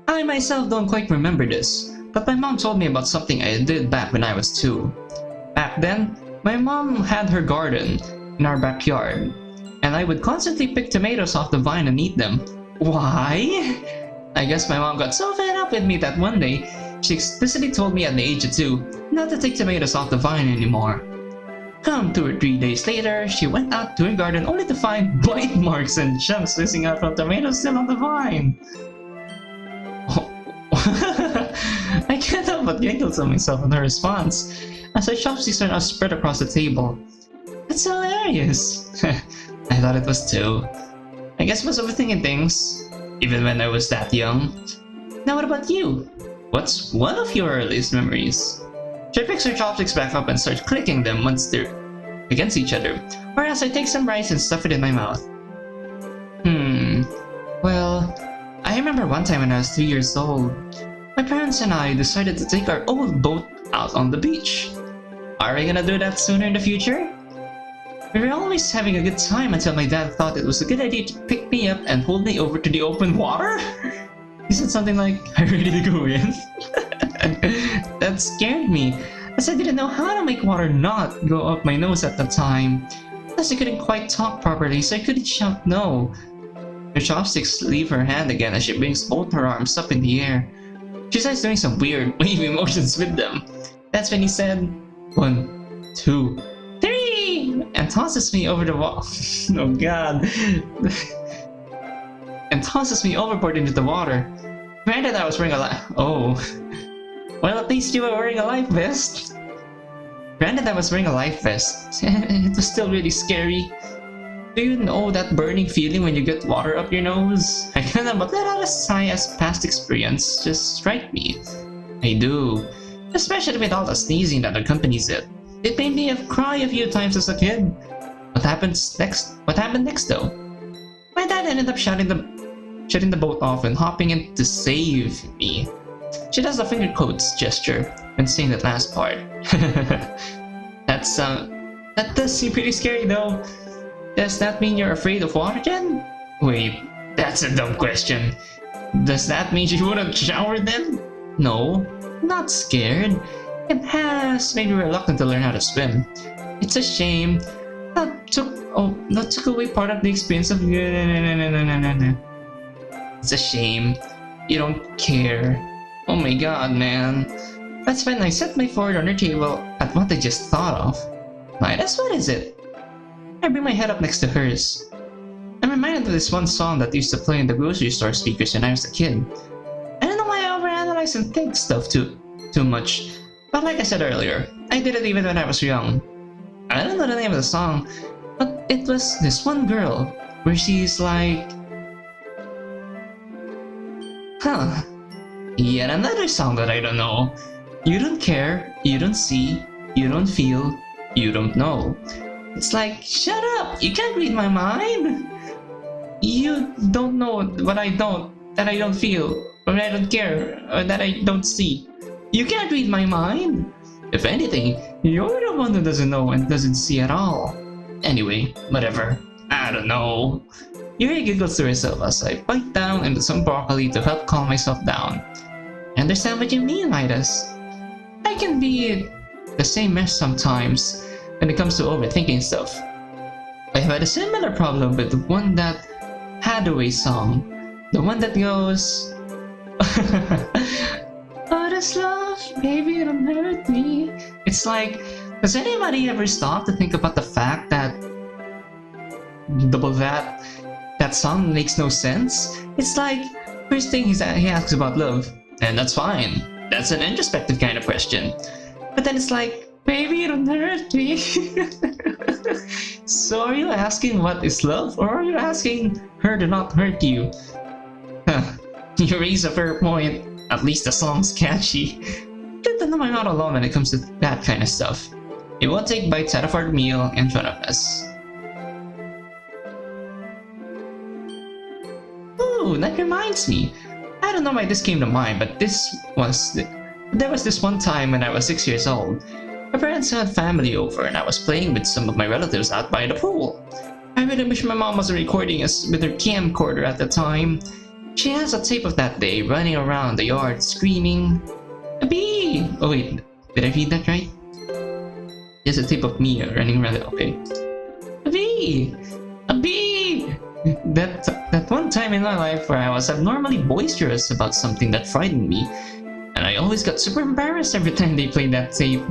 I myself don't quite remember this, but my mom told me about something I did back when I was 2. Back then, my mom had her garden in our backyard, and I would constantly pick tomatoes off the vine and eat them. Why? I guess my mom got so fed up with me that one day, she explicitly told me at the age of 2 not to take tomatoes off the vine anymore. 2 or 3 days later, she went out to her garden only to find bite marks and chunks missing out from tomatoes still on the vine. I can't help but giggle to myself in her response as her chopsticks are now spread across the table. That's hilarious. I thought it was too. I guess I was overthinking things, even when I was that young. Now what about you? What's one of your earliest memories? She picks her chopsticks back up and starts clicking them once they're against each other, whereas I take some rice and stuff it in my mouth. Well, I remember one time when I was 3 years old, my parents and I decided to take our old boat out on the beach. Are we gonna do that sooner in the future? We were always having a good time until my dad thought it was a good idea to pick me up and hold me over to the open water. He said something like, "Are you ready to go in?" That scared me, as I didn't know how to make water not go up my nose at the time. Plus I couldn't quite talk properly, so I couldn't shout no. Her chopsticks leave her hand again as she brings both her arms up in the air. She starts doing some weird wavy motions with them. That's when he said, 1, 2, 3, and tosses me over the wall. Oh god. And tosses me overboard into the water. Granted, I was wearing a well, at least you were wearing a life vest. Granted, I was wearing a life vest. It was still really scary. Do you know that burning feeling when you get water up your nose? I can't but let out a sigh as past experience just strike me. I do. Especially with all the sneezing that accompanies it. It made me cry a few times as a kid. What happened next though? My dad ended up shutting the boat off and hopping in to save me. She does the finger quotes gesture when saying that last part. That does seem pretty scary though. Does that mean you're afraid of water, Jen? Wait, that's a dumb question. Does that mean you wouldn't shower then? No, not scared. It has made me reluctant to learn how to swim. It's a shame. That took away part of the experience of. It's a shame. You don't care. Oh my god, man. That's when I set my fork on her table at what I just thought of. Midas, what is it? I bring my head up next to hers. I'm reminded of this one song that used to play in the grocery store speakers when I was a kid. I don't know why I overanalyze and think stuff too much, but like I said earlier, I did it even when I was young. I don't know the name of the song, but it was this one girl where she's like, yet another song that I don't know. You don't care, you don't see, you don't feel, you don't know. It's like, shut up! You can't read my mind! You don't know what I don't, that I don't feel, or that I don't care, or that I don't see. You can't read my mind! If anything, you're the one who doesn't know and doesn't see at all. Anyway, whatever. I don't know. Yuri giggles to herself as I bite down into some broccoli to help calm myself down. I understand what you mean, Midas. I can be the same mess sometimes when it comes to overthinking stuff. I have had a similar problem with the one that Hathaway song. The one that goes, "What is love? Baby, don't hurt me." It's like, does anybody ever stop to think about the fact that that song makes no sense? It's like, first thing he asks about love, and that's fine. That's an introspective kind of question. But then it's like, "Baby, don't hurt me." So are you asking what is love, or are you asking her to not hurt you? You raise a fair point. At least the song's catchy. Good to know I'm not alone when it comes to that kind of stuff. It won't take bites out of our meal in front of us. Ooh, that reminds me. I don't know why this came to mind, but there was this one time when I was 6 years old. My parents had family over and I was playing with some of my relatives out by the pool. I really wish my mom wasn't recording us with her camcorder at the time. She has a tape of that day running around the yard screaming, "A bee!" Oh wait, did I read that right? There's a tape of me running around. Okay. A bee! A bee! That one time in my life where I was abnormally boisterous about something that frightened me, and I always got super embarrassed every time they played that tape.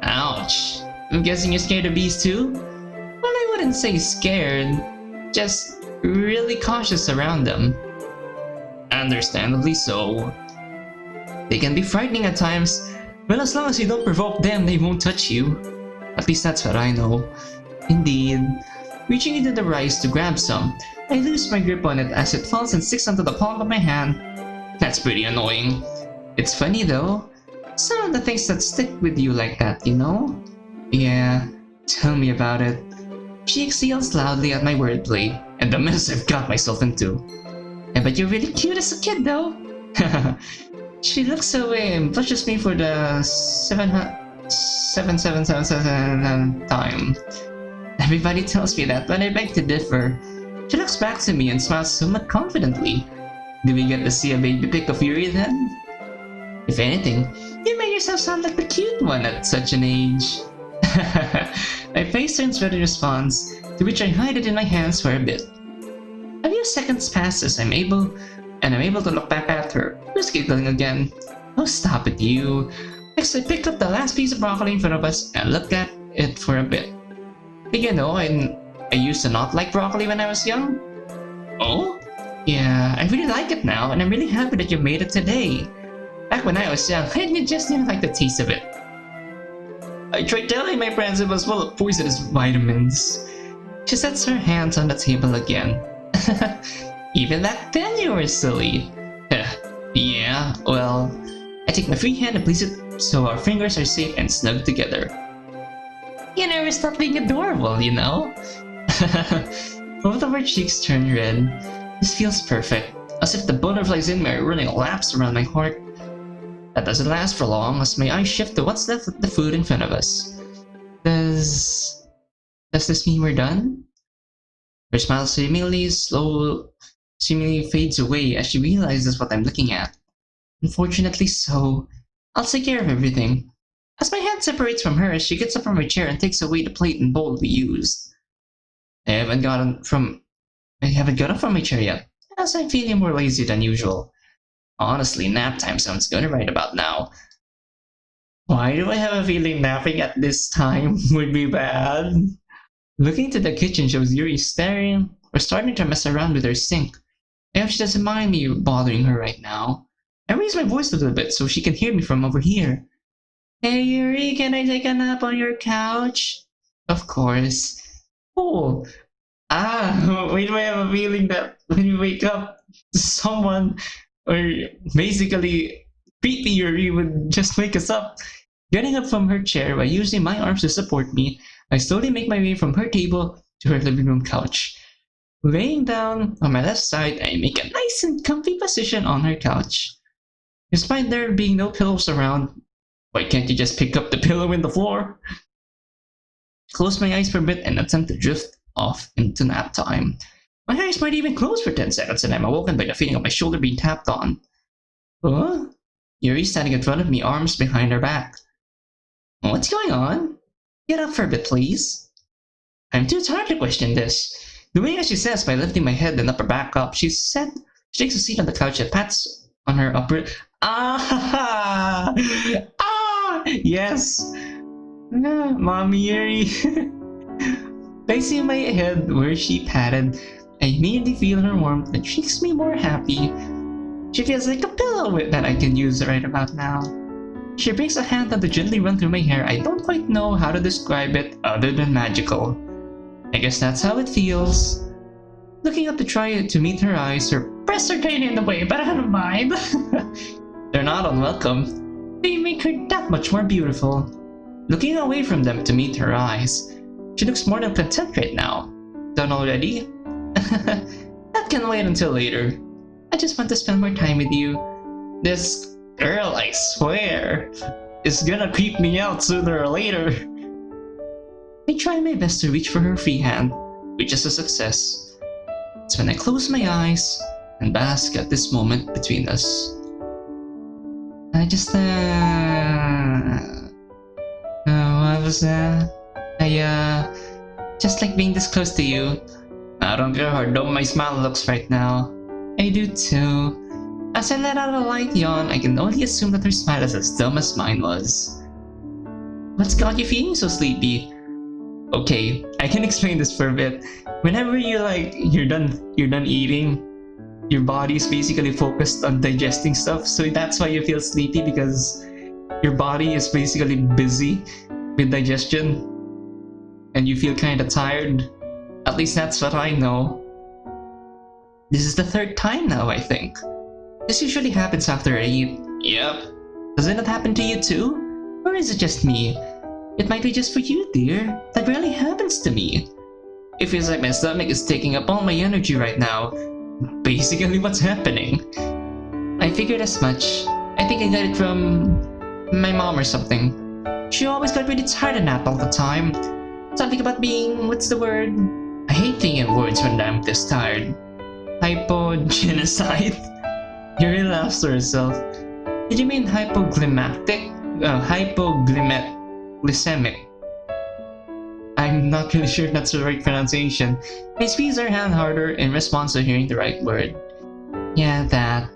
Ouch. I'm guessing you're scared of bees too? Well, I wouldn't say scared, just really cautious around them. Understandably so. They can be frightening at times, but as long as you don't provoke them, they won't touch you. At least that's what I know. Indeed. Reaching into the rice to grab some, I lose my grip on it as it falls and sticks onto the palm of my hand. That's pretty annoying. It's funny though. Some of the things that stick with you like that, you know? Yeah, tell me about it. She exhales loudly at my wordplay, and the mess I've got myself into. Yeah, but you're really cute as a kid though. She looks away and blushes me for the 77777 time. Everybody tells me that, but I beg to differ. She looks back to me and smiles somewhat confidently. Do we get to see a baby pic of Yuri then? If anything, you made yourself sound like the cute one at such an age. My face turns red in response, to which I hide it in my hands for a bit. A few seconds pass as I'm able to look back at her, who's giggling again. Oh, stop it, you. Next, I picked up the last piece of broccoli in front of us and looked at it for a bit. You know, I used to not like broccoli when I was young. Oh? Yeah, I really like it now, and I'm really happy that you made it today. Back when I was young, I just didn't like the taste of it. I tried telling my friends it was full of poisonous vitamins. She sets her hands on the table again. Even back then you were silly. Yeah, well, I take my free hand and place it so our fingers are safe and snug together. You never stop being adorable, you know? Both of our cheeks turn red. This feels perfect, as if the butterflies in me are running laps around my heart. That doesn't last for long, as my eyes shift to what's left of the food in front of us. Does this mean we're done? Her smile seemingly fades away as she realizes what I'm looking at. Unfortunately so. I'll take care of everything. As my hand separates from hers, she gets up from her chair and takes away the plate and bowl we used. I haven't gotten up from my chair yet, as I'm feeling more lazy than usual. Honestly, nap time sounds good right about now. Why do I have a feeling napping at this time would be bad? Looking to the kitchen shows Yuri starting to mess around with her sink. I hope she doesn't mind me bothering her right now. I raise my voice a little bit so she can hear me from over here. Hey Yuri, can I take a nap on your couch? Of course. Oh. Why do I have a feeling that when you wake up, someone, or basically creepy Yuri, would just wake us up? Getting up from her chair by using my arms to support me, I slowly make my way from her table to her living room couch. Laying down on my left side, I make a nice and comfy position on her couch. Despite there being no pillows around, why can't you just pick up the pillow in the floor? Close my eyes for a bit and attempt to drift off into nap time. My eyes might even close for 10 seconds and I'm awoken by the feeling of my shoulder being tapped on. Huh? Yuri's standing in front of me, arms behind her back. What's going on? Get up for a bit, please. I'm too tired to question this. Doing as she says by lifting my head and upper back up, she takes a seat on the couch and pats on her upper... Yes! Mommy Yuri. Placing my head where she patted, I immediately feel her warmth that makes me more happy. She feels like a pillow that I can use right about now. She brings a hand down to gently run through my hair. I don't quite know how to describe it other than magical. I guess that's how it feels. Looking up to try to meet her eyes, her Press are kinda in the way, but I don't mind. They're not unwelcome. They make her that much more beautiful. Looking away from them to meet her eyes, she looks more than content right now. Done already? That can wait until later. I just want to spend more time with you. This girl, I swear, is gonna creep me out sooner or later. I try my best to reach for her free hand, which is a success. It's when I close my eyes and bask at this moment between us. I just, what was that? Just like being this close to you. I don't care how dumb my smile looks right now. I do too. As I let out a light yawn, I can only assume that her smile is as dumb as mine was. What's got you feeling so sleepy? Okay, I can explain this for a bit. Whenever you're done eating, your body's basically focused on digesting stuff, so that's why you feel sleepy, because your body is basically busy with digestion and you feel kinda tired. At least that's what I know. This is the third time now, I think. This usually happens after I eat. Yep. Does it not happen to you too? Or is it just me? It might be just for you, dear. That rarely happens to me. It feels like my stomach is taking up all my energy right now. Basically what's happening. I figured as much. I think I got it from my mom or something. She always got really tired and napped all the time. Something about being, what's the word? I hate thinking words when I'm this tired. Hypogenocide? Yuri laughs to herself. Did you mean hypoglycemic? Hypoglycemic. I'm not really sure if that's the right pronunciation. I squeeze her hand harder in response to hearing the right word. Yeah, that.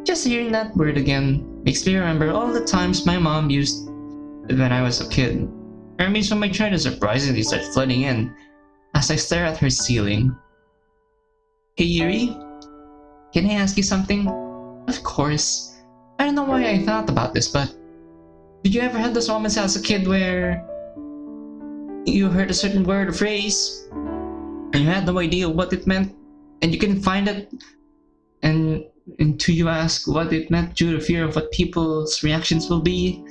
Just hearing that word again makes me remember all the times my mom used it when I was a kid. Memories from my childhood surprisingly start flooding in as I stare at her ceiling. Hey Yuri, can I ask you something? Of course. I don't know why I thought about this, but did you ever have those moments as a kid where you heard a certain word or phrase and you had no idea what it meant and you couldn't find it, and until you ask what it meant due to fear of what people's reactions will be,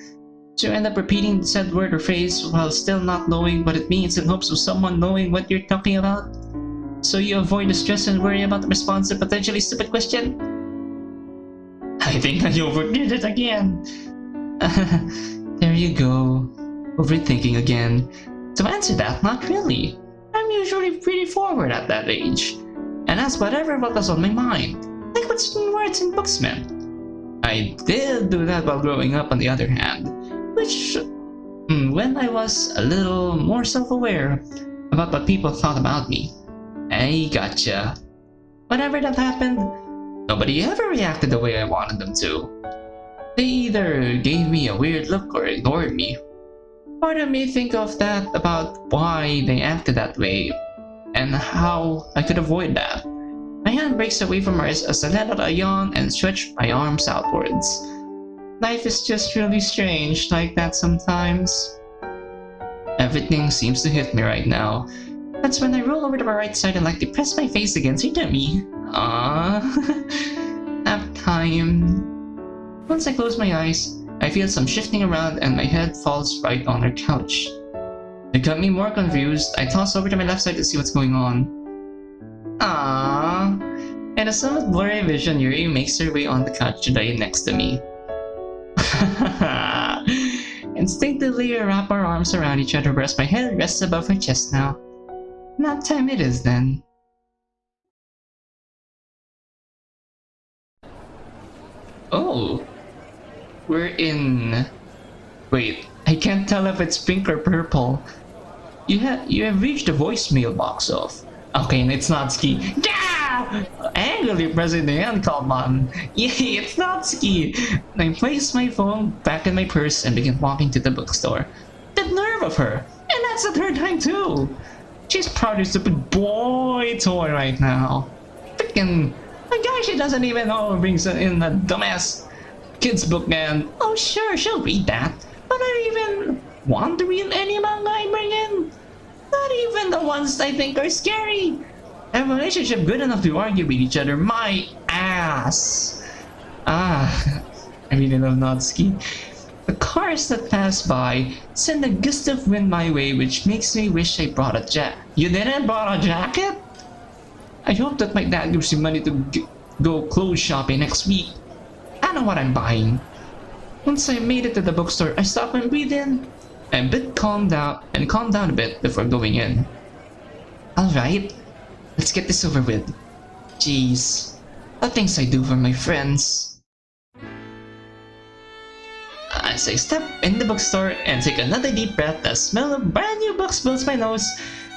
so you end up repeating the said word or phrase while still not knowing what it means in hopes of someone knowing what you're talking about, so you avoid the stress and worry about the response to a potentially stupid question? I think I overdid it again. There you go. Overthinking again. To answer that, not really. I'm usually pretty forward at that age, and ask whatever was on my mind, like what certain words in books meant. I did do that while growing up, on the other hand, which, when I was a little more self-aware about what people thought about me. I gotcha. Whenever that happened, nobody ever reacted the way I wanted them to. They either gave me a weird look or ignored me. Part of me think of that about why they acted that way and how I could avoid that. My hand breaks away from hers as I let out a yawn and stretch my arms outwards. Life is just really strange like that sometimes. Everything seems to hit me right now. That's when I roll over to my right side and lightly press my face against her tummy. Nap time. Once I close my eyes, I feel some shifting around and my head falls right on her couch. To got me more confused, I toss over to my left side to see what's going on. And a somewhat blurry vision, Yuri makes her way on the couch to lie next to me. Instinctively, we wrap our arms around each other as my head rests above her chest now. Nap time it is then. Oh, we're in... Wait, I can't tell if it's pink or purple. You have reached the voicemail box of... Okay, and it's not Ski. Yeah! Angrily pressing the end call button. Yay, it's not Ski! I place my phone back in my purse and begin walking to the bookstore. The nerve of her! And that's the third time too! She's probably a stupid boy toy right now. Freaking... a guy she doesn't even know brings in a dumbass kid's book and... Oh sure, she'll read that. But I don't even want to read any manga I bring in. Not even the ones I think are scary. A relationship good enough to argue with each other, my ass. Ah, I really love Natsuki. The cars that pass by send a gust of wind my way, which makes me wish I brought a jacket. You didn't brought a jacket? I hope that my dad gives you money to go clothes shopping next week. I know what I'm buying. Once I made it to the bookstore, I stopped and breathed in. Calmed down a bit before going in. Alright, let's get this over with. Jeez, the things I do for my friends. As I step in the bookstore and take another deep breath, the smell of brand new books fills my nose,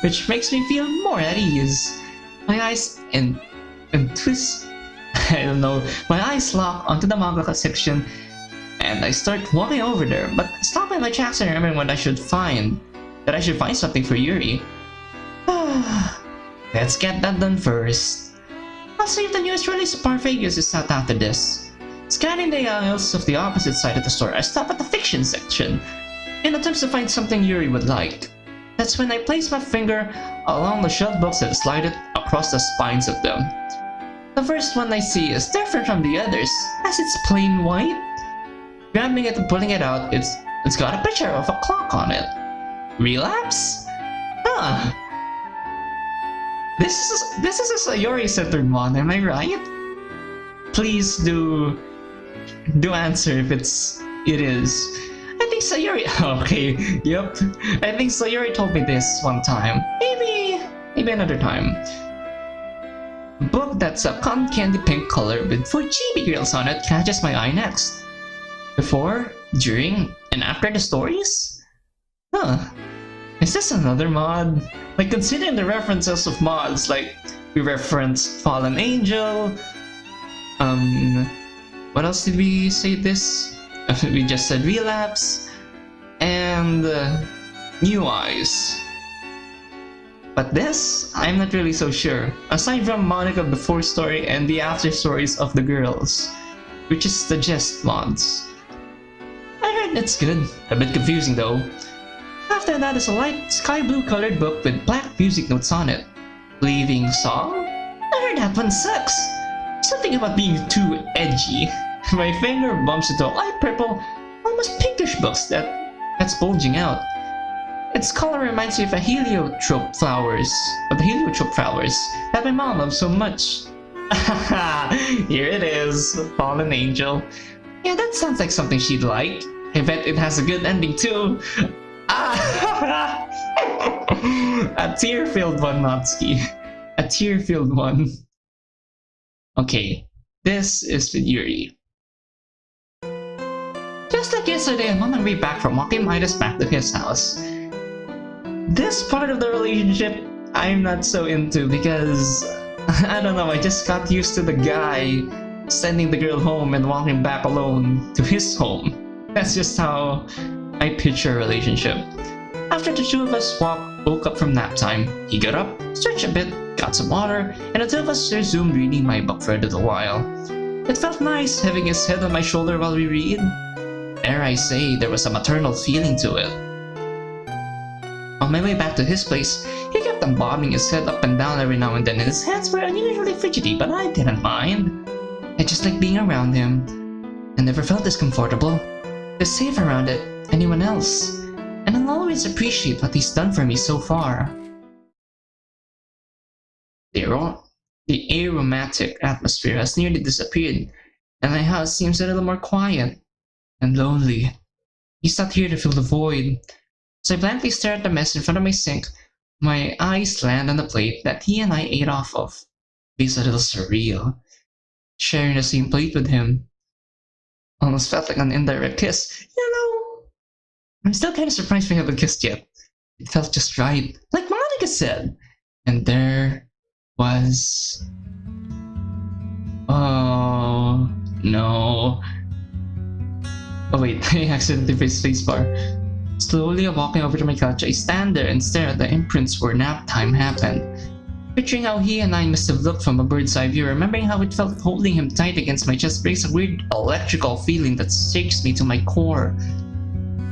which makes me feel more at ease. My eyes and twist. I don't know. My eyes lock onto the manga section, and I start walking over there, but stop in my tracks and remember what I should find. That I should find something for Yuri. Let's get that done first. I'll see if the newest release of Parfagius is out after this. Scanning the aisles of the opposite side of the store, I stop at the fiction section in attempts to find something Yuri would like. That's when I place my finger along the shelf books and slide it across the spines of them. The first one I see is different from the others, as it's plain white. Grabbing it and pulling it out, it's got a picture of a clock on it. Relapse? Huh. This is a Sayori-centered one, am I right? Please do answer if it is. I think Sayori. Okay, yep. I think Sayori told me this one time. Maybe another time. Book that's a cotton candy pink color with 4 chibi girls on it catches my eye next. Before, during, and after the stories? Huh. Is this another mod? Like, considering the references of mods, like, we referenced Fallen Angel, what else did we say this? We just said Relapse, and New Eyes. But this, I'm not really so sure. Aside from Monica before story and the after stories of the girls, which is the Jest mods. I heard it's good, a bit confusing though. After that is a light sky blue colored book with black music notes on it. Leaving Song? I heard that one sucks. Something about being too edgy. My finger bumps into a light purple, almost pinkish book that's bulging out. Its color reminds me of the heliotrope flowers that my mom loves so much. Here it is, Fallen Angel. Yeah, that sounds like something she'd like. I bet it has a good ending too. A tear-filled one, Natsuki. A tear-filled one. Okay, this is with Yuri. Just like yesterday, I'm on my way back from MidBitYT back to his house. This part of the relationship, I'm not so into because, I don't know, I just got used to the guy sending the girl home and walking back alone to his home. That's just how I picture a relationship. After the two of us woke up from nap time, he got up, stretched a bit, got some water, and the two of us resumed reading my book for a little while. It felt nice having his head on my shoulder while we read. Ere I say, there was a maternal feeling to it. On my way back to his place, he kept on bobbing his head up and down every now and then, and his hands were unusually fidgety, but I didn't mind. I just liked being around him. I never felt this comfortable, this safe around anyone else, and I'll always appreciate what he's done for me so far. The aromatic atmosphere has nearly disappeared, and my house seems a little more quiet and lonely. He's not here to fill the void. As I blankly stare at the mess in front of my sink, my eyes land on the plate that he and I ate off of. It feels a little surreal. Sharing the same plate with him almost felt like an indirect kiss. You know, I'm still kind of surprised we haven't kissed yet. It felt just right, like Monica said. And there was... Oh, no. Oh wait, I accidentally pressed spacebar. Slowly walking over to my couch, I stand there and stare at the imprints where nap time happened. Picturing how he and I must have looked from a bird's eye view, remembering how it felt holding him tight against my chest brings a weird electrical feeling that shakes me to my core.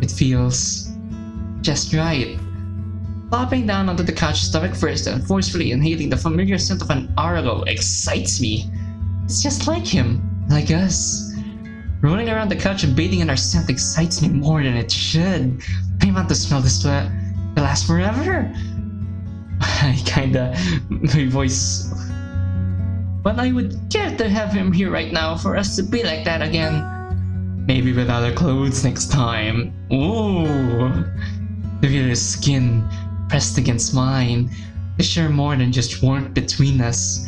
It feels just right. Flopping down onto the couch stomach first and forcefully inhaling the familiar scent of an Arago excites me. It's just like him, like us. Rolling around the couch and bathing in our scent excites me more than it should. I want to smell this to last forever. My voice. But I would care to have him here right now for us to be like that again. Maybe with other clothes next time. Ooh. To feel his skin pressed against mine. To share more than just warmth between us.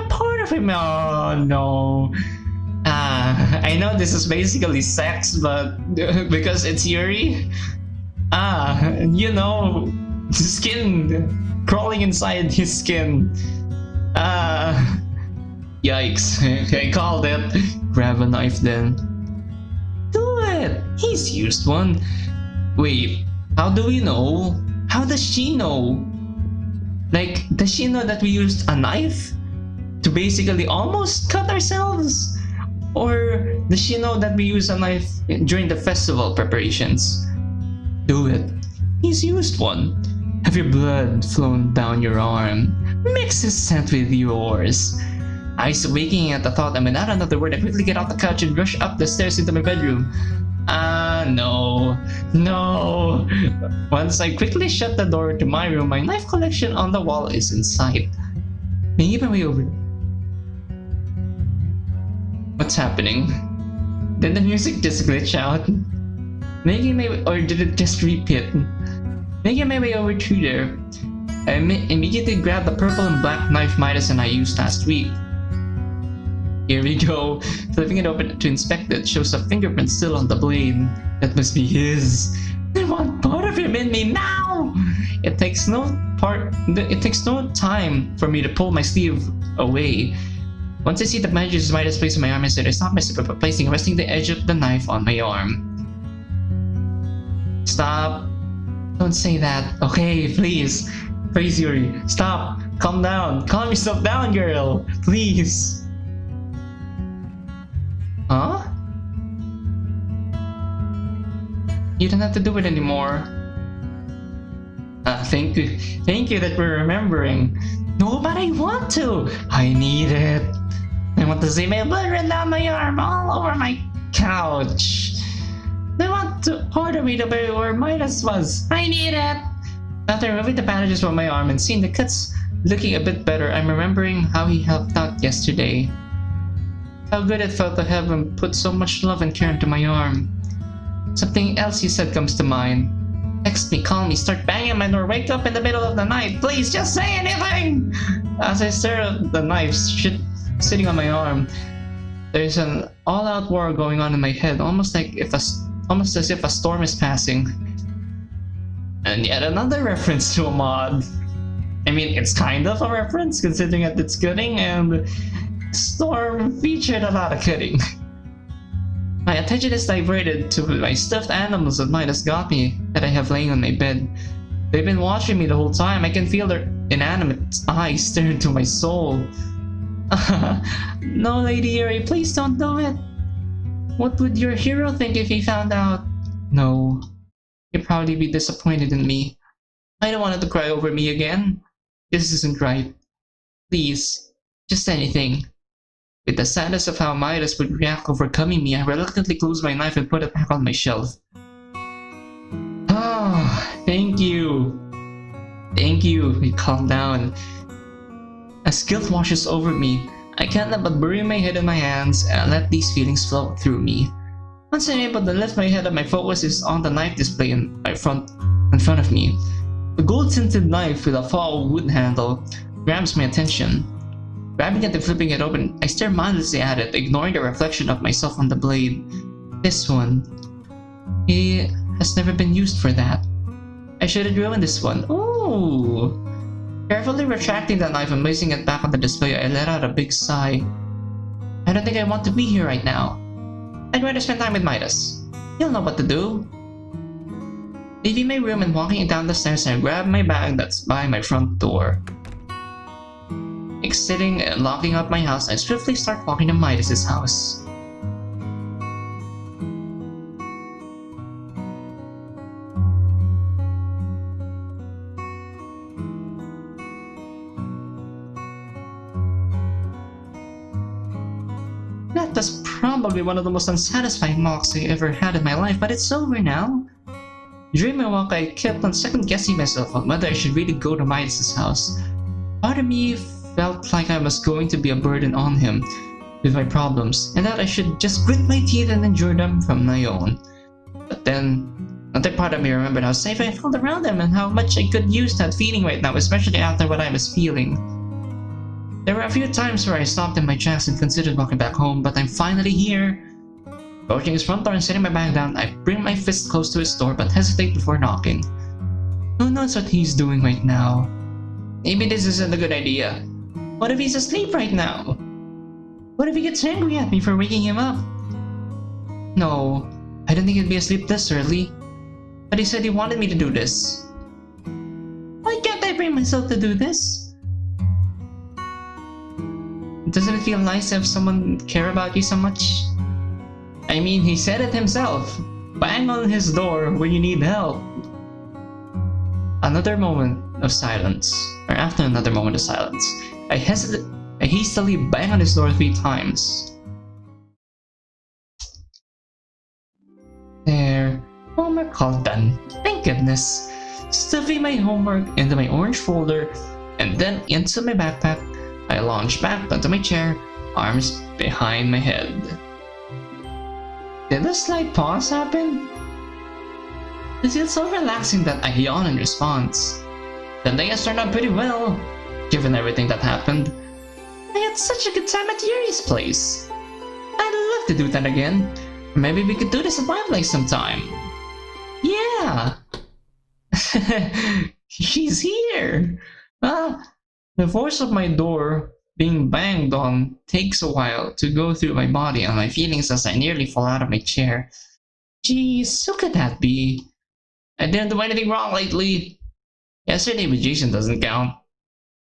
Part of him. Oh no. I know this is basically sex, but because it's Yuri. You know, skin crawling inside his skin. Yikes. I called it. Grab a knife then. Do it! He's used one. Wait, how do we know? How does she know? Like, does she know that we used a knife to basically almost cut ourselves? Or does she know that we used a knife during the festival preparations? Do it. He's used one. Have your blood flown down your arm. Mix his scent with yours. Eyes waking at the thought, and without another word, I quickly get off the couch and rush up the stairs into my bedroom. No. Once I quickly shut the door to my room, my knife collection on the wall is in sight. Making my way over. What's happening? Did the music just glitch out? Or did it just repeat? Making my way over to there, I immediately grabbed the purple and black knife Midas and I used last week. Here we go. Flipping it open to inspect it shows a fingerprint still on the blade. That must be his. I want part of him in me now! It takes no time for me to pull my sleeve away. Once I see the badges Midas placed on my arm, I said I stop myself by resting the edge of the knife on my arm. Stop. Don't say that. Okay, please. Please, Yuri. Stop. Calm down. Calm yourself down, girl. Please. Huh? You don't have to do it anymore. Thank you. Thank you that we're remembering. No, but I want to. I need it. I want to see my blood run down my arm all over my couch. I want to order me to bury where Midas was. I need it. After removing the bandages from my arm and seeing the cuts looking a bit better, I'm remembering how he helped out yesterday. How good it felt to have him put so much love and care into my arm. Something else he said comes to mind. Text me, call me, start banging my door, wake up in the middle of the night. Please, just say anything! As I stare at the knife sitting on my arm, there's an all-out war going on in my head, almost as if a storm is passing. And yet another reference to a mod. I mean, it's kind of a reference considering that it's cutting and Storm featured a lot of cutting. My attention is diverted to my stuffed animals that Midas got me that I have laying on my bed. They've been watching me the whole time. I can feel their inanimate eyes stare into my soul. No, Lady Yuri, please don't do it. What would your hero think if he found out? No, he'd probably be disappointed in me. I don't want him to cry over me again. This isn't right. Please, just anything. With the sadness of how Midas would react overcoming me, I reluctantly closed my knife and put it back on my shelf. Ah, thank you. Thank you. He calmed down. As guilt washes over me, I can't help but bury my head in my hands and let these feelings flow through me. Once I'm able to lift my head up, my focus is on the knife display in front of me. The gold-tinted knife with a foul wood handle grabs my attention. Grabbing it and flipping it open, I stare mindlessly at it, ignoring the reflection of myself on the blade. This one. It has never been used for that. I shouldn't ruin this one. Ooh! Carefully retracting the knife and placing it back on the display, I let out a big sigh. I don't think I want to be here right now. I'd rather spend time with Midas. He'll know what to do. Leaving my room and walking down the stairs, I grab my bag that's by my front door. Exiting and locking up my house, I swiftly start walking to Midas' house. That was probably one of the most unsatisfying walks I ever had in my life, but it's over now. During my walk, I kept on second-guessing myself on whether I should really go to Midas' house. Part of me felt like I was going to be a burden on him with my problems, and that I should just grit my teeth and endure them from my own. But then, another part of me remembered how safe I felt around him and how much I could use that feeling right now, especially after what I was feeling. There were a few times where I stopped in my tracks and considered walking back home, but I'm finally here. Approaching his front door and setting my bag down, I bring my fist close to his door but hesitate before knocking. Who knows what he's doing right now? Maybe this isn't a good idea. What if he's asleep right now? What if he gets angry at me for waking him up? No, I didn't think he'd be asleep this early. But he said he wanted me to do this. Why can't I bring myself to do this? Doesn't it feel nice to have someone care about you so much? I mean, he said it himself. Bang on his door when you need help. Another moment of silence. Or after another moment of silence, I hastily bang on his door 3 times. There. Homework all done. Thank goodness. Stuffing my homework into my orange folder and then into my backpack, I launched back onto my chair, arms behind my head. Did a slight pause happen? It feels so relaxing that I yawn in response. The day has turned out pretty well, given everything that happened. I had such a good time at Yuri's place. I'd love to do that again. Maybe we could do this at my place sometime. Yeah! She's here! The force of my door being banged on takes a while to go through my body and my feelings as I nearly fall out of my chair. Jeez, who could that be? I didn't do anything wrong lately. Yesterday with Jason doesn't count.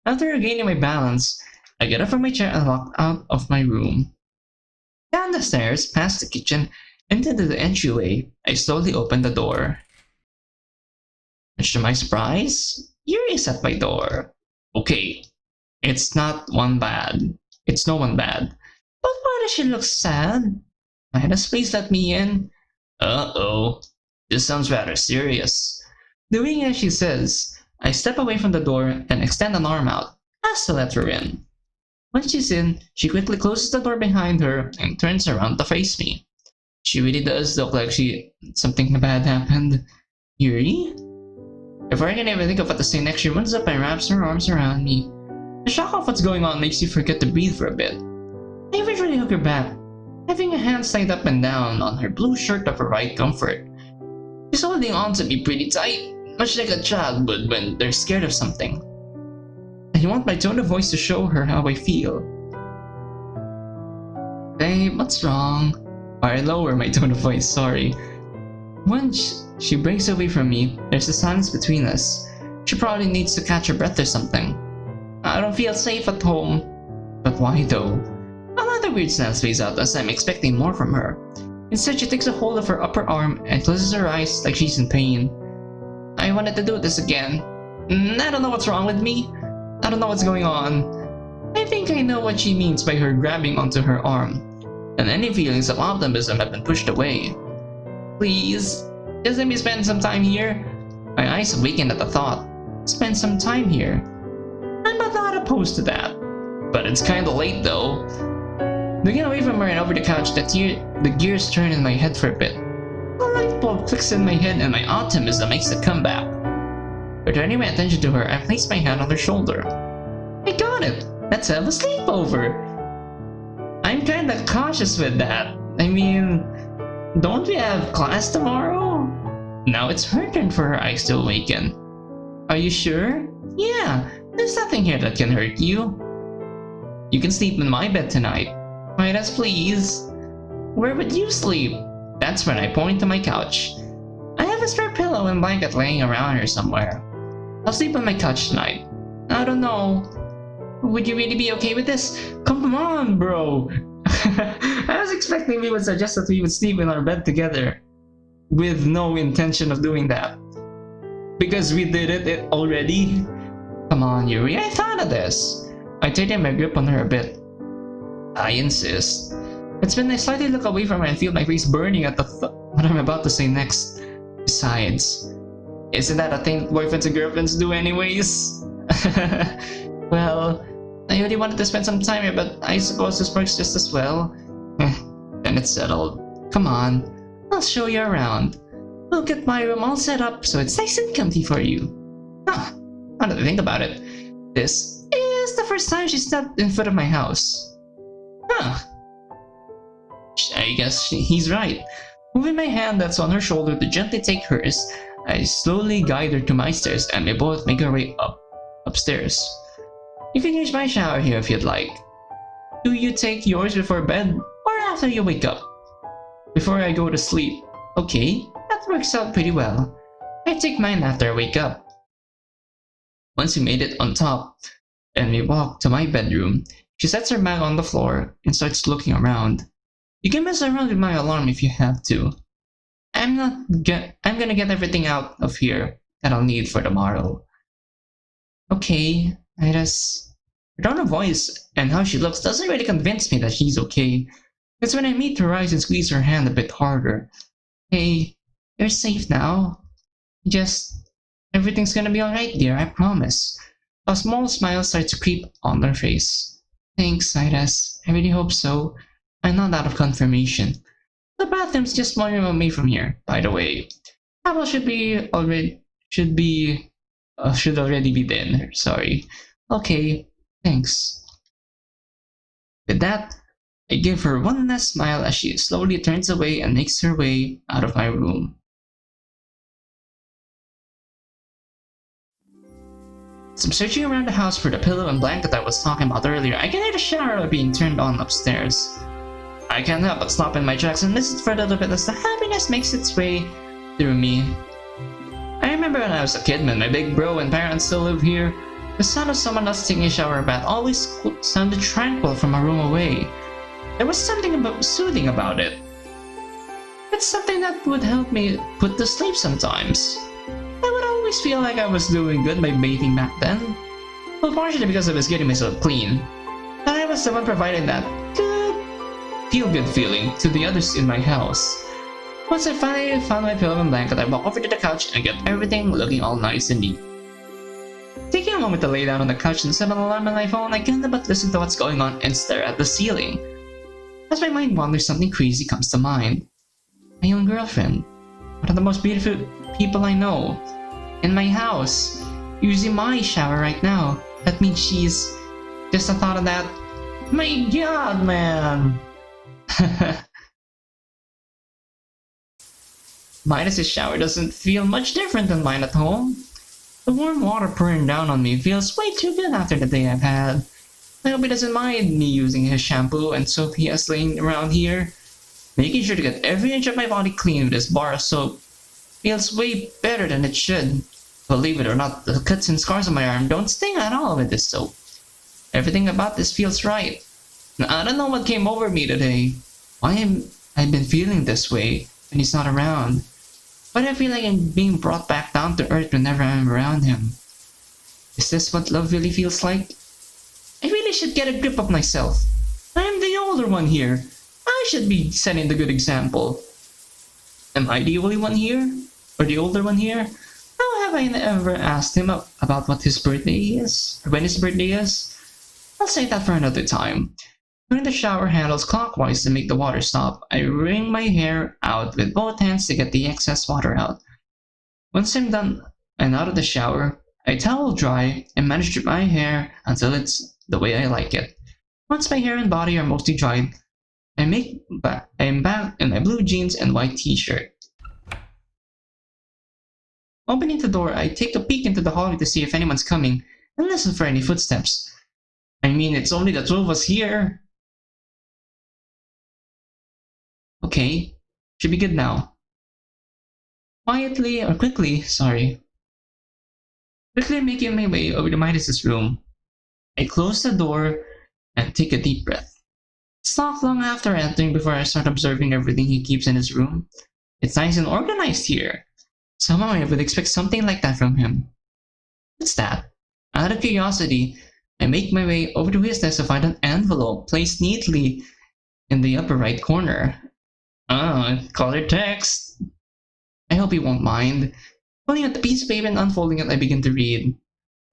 After regaining my balance, I get up from my chair and walk out of my room. Down the stairs, past the kitchen, into the entryway, I slowly open the door. Much to my surprise, Yuri is at my door. Okay, it's no one bad. But why does she look sad? Midas, please let me in. Uh-oh, this sounds rather serious. Doing as she says, I step away from the door and extend an arm out, as to let her in. When she's in, she quickly closes the door behind her and turns around to face me. She really does look like something bad happened. Yuri? Before I can even think of what to say next, she runs up and wraps her arms around me. The shock of what's going on makes you forget to breathe for a bit. I eventually hug her back, having her hands tied up and down on her blue shirt to provide comfort. She's holding on to me pretty tight, much like a child would when they're scared of something. I want my tone of voice to show her how I feel. Babe, what's wrong? Or I lower my tone of voice, sorry. Once she breaks away from me, there's a silence between us. She probably needs to catch her breath or something. I don't feel safe at home. But why though? Another weird silence fades out as I'm expecting more from her. Instead, she takes a hold of her upper arm and closes her eyes like she's in pain. I wanted to do this again. I don't know what's wrong with me. I don't know what's going on. I think I know what she means by her grabbing onto her arm, and any feelings of optimism have been pushed away. Please, just let me spend some time here. My eyes awaken at the thought. Spend some time here. I'm not opposed to that. But it's kinda late though. Looking away from her and over the couch, the gears turn in my head for a bit. A light bulb clicks in my head and my optimism makes a comeback. Returning my attention to her, I place my hand on her shoulder. I got it! Let's have a sleepover! I'm kinda cautious with that. I mean, don't we have class tomorrow? Now it's her turn for her eyes to awaken. Are you sure? Yeah, there's nothing here that can hurt you. You can sleep in my bed tonight. Midas, please. Where would you sleep? That's when I point to my couch. I have a spare pillow and blanket laying around here somewhere. I'll sleep on my couch tonight. I don't know. Would you really be okay with this? Come on, bro. I was expecting we would suggest that we would sleep in our bed together. With no intention of doing that. Because we did it already. Come on, Yuri, I thought of this. I tighten my grip on her a bit. I insist. It's when I slightly look away from her and feel my face burning at what I'm about to say next. Besides, isn't that a thing boyfriends and girlfriends do anyways? Well, I really wanted to spend some time here, but I suppose this works just as well. Then it's settled. Come on, I'll show you around. We'll get my room all set up so it's nice and comfy for you. Huh, now that I think about it, this is the first time she stepped in front of my house. Huh. I guess he's right. Moving my hand that's on her shoulder to gently take hers, I slowly guide her to my stairs and we both make our way upstairs. You can use my shower here if you'd like. Do you take yours before bed or after you wake up? Before I go to sleep. Okay, that works out pretty well. I take mine after I wake up. Once we made it on top and we walk to my bedroom, she sets her bag on the floor and starts looking around. You can mess around with my alarm if you have to. I'm gonna get everything out of here that I'll need for tomorrow. Okay, her tone of voice and how she looks doesn't really convince me that she's okay. It's when I meet her eyes and squeeze her hand a bit harder. Hey, you're safe now. Everything's gonna be alright, dear, I promise. A small smile starts to creep on her face. Thanks, Midas. I really hope so. I'm not out of confirmation. The bathroom's just 1 room away from here, by the way. Apple should already be dinner, sorry. Okay, thanks. With that, I give her one last smile as she slowly turns away and makes her way out of my room. As I'm searching around the house for the pillow and blanket I was talking about earlier, I can hear the shower being turned on upstairs. I can't help but stop in my tracks and listen for a little bit as the happiness makes its way through me. I remember when I was a kid, when my big bro and parents still lived here, the sound of someone else taking a shower or bath always sounded tranquil from a room away. There was something soothing about it. It's something that would help me put to sleep sometimes. I would always feel like I was doing good by bathing back then. Well, partially because I was getting myself clean. But I was the one providing that feel-good feeling to the others in my house. Once I finally found my pillow and blanket, I walk over to the couch and get everything looking all nice and neat. Taking a moment to lay down on the couch and set an alarm on my phone, I can't but listen to what's going on and stare at the ceiling. As my mind wanders, something crazy comes to mind. My own girlfriend. One of the most beautiful people I know. In my house. Using my shower right now. That means she's... Just the thought of that... My god, man! Midas' shower doesn't feel much different than mine at home. The warm water pouring down on me feels way too good after the day I've had. I hope he doesn't mind me using his shampoo and soap he has laying around here. Making sure to get every inch of my body clean with this bar of soap feels way better than it should. Believe it or not, the cuts and scars on my arm don't sting at all with this soap. Everything about this feels right. I don't know what came over me today. I've been feeling this way when he's not around. But I feel like I'm being brought back down to earth whenever I'm around him. Is this what love really feels like? I really should get a grip of myself. I am the older one here. I should be setting the good example. Am I the only one here? Or the older one here? How have I ever asked him about what his birthday is? Or when his birthday is? I'll save that for another time. Turn the shower handles clockwise to make the water stop. I wring my hair out with both hands to get the excess water out. Once I'm done and out of the shower, I towel dry and manage to dry my hair until it's the way I like it. Once my hair and body are mostly dried, I'm back in my blue jeans and white t-shirt. Opening the door, I take a peek into the hallway to see if anyone's coming and listen for any footsteps. I mean, it's only the two of us here. Okay, should be good now. Quickly making my way over to Midas' room. I close the door and take a deep breath. It's not long after entering before I start observing everything he keeps in his room. It's nice and organized here. Somehow I would expect something like that from him. What's that? Out of curiosity, I make my way over to his desk to find an envelope placed neatly in the upper right corner. Colored text. I hope you won't mind. Pulling out the piece of paper and unfolding it, I begin to read.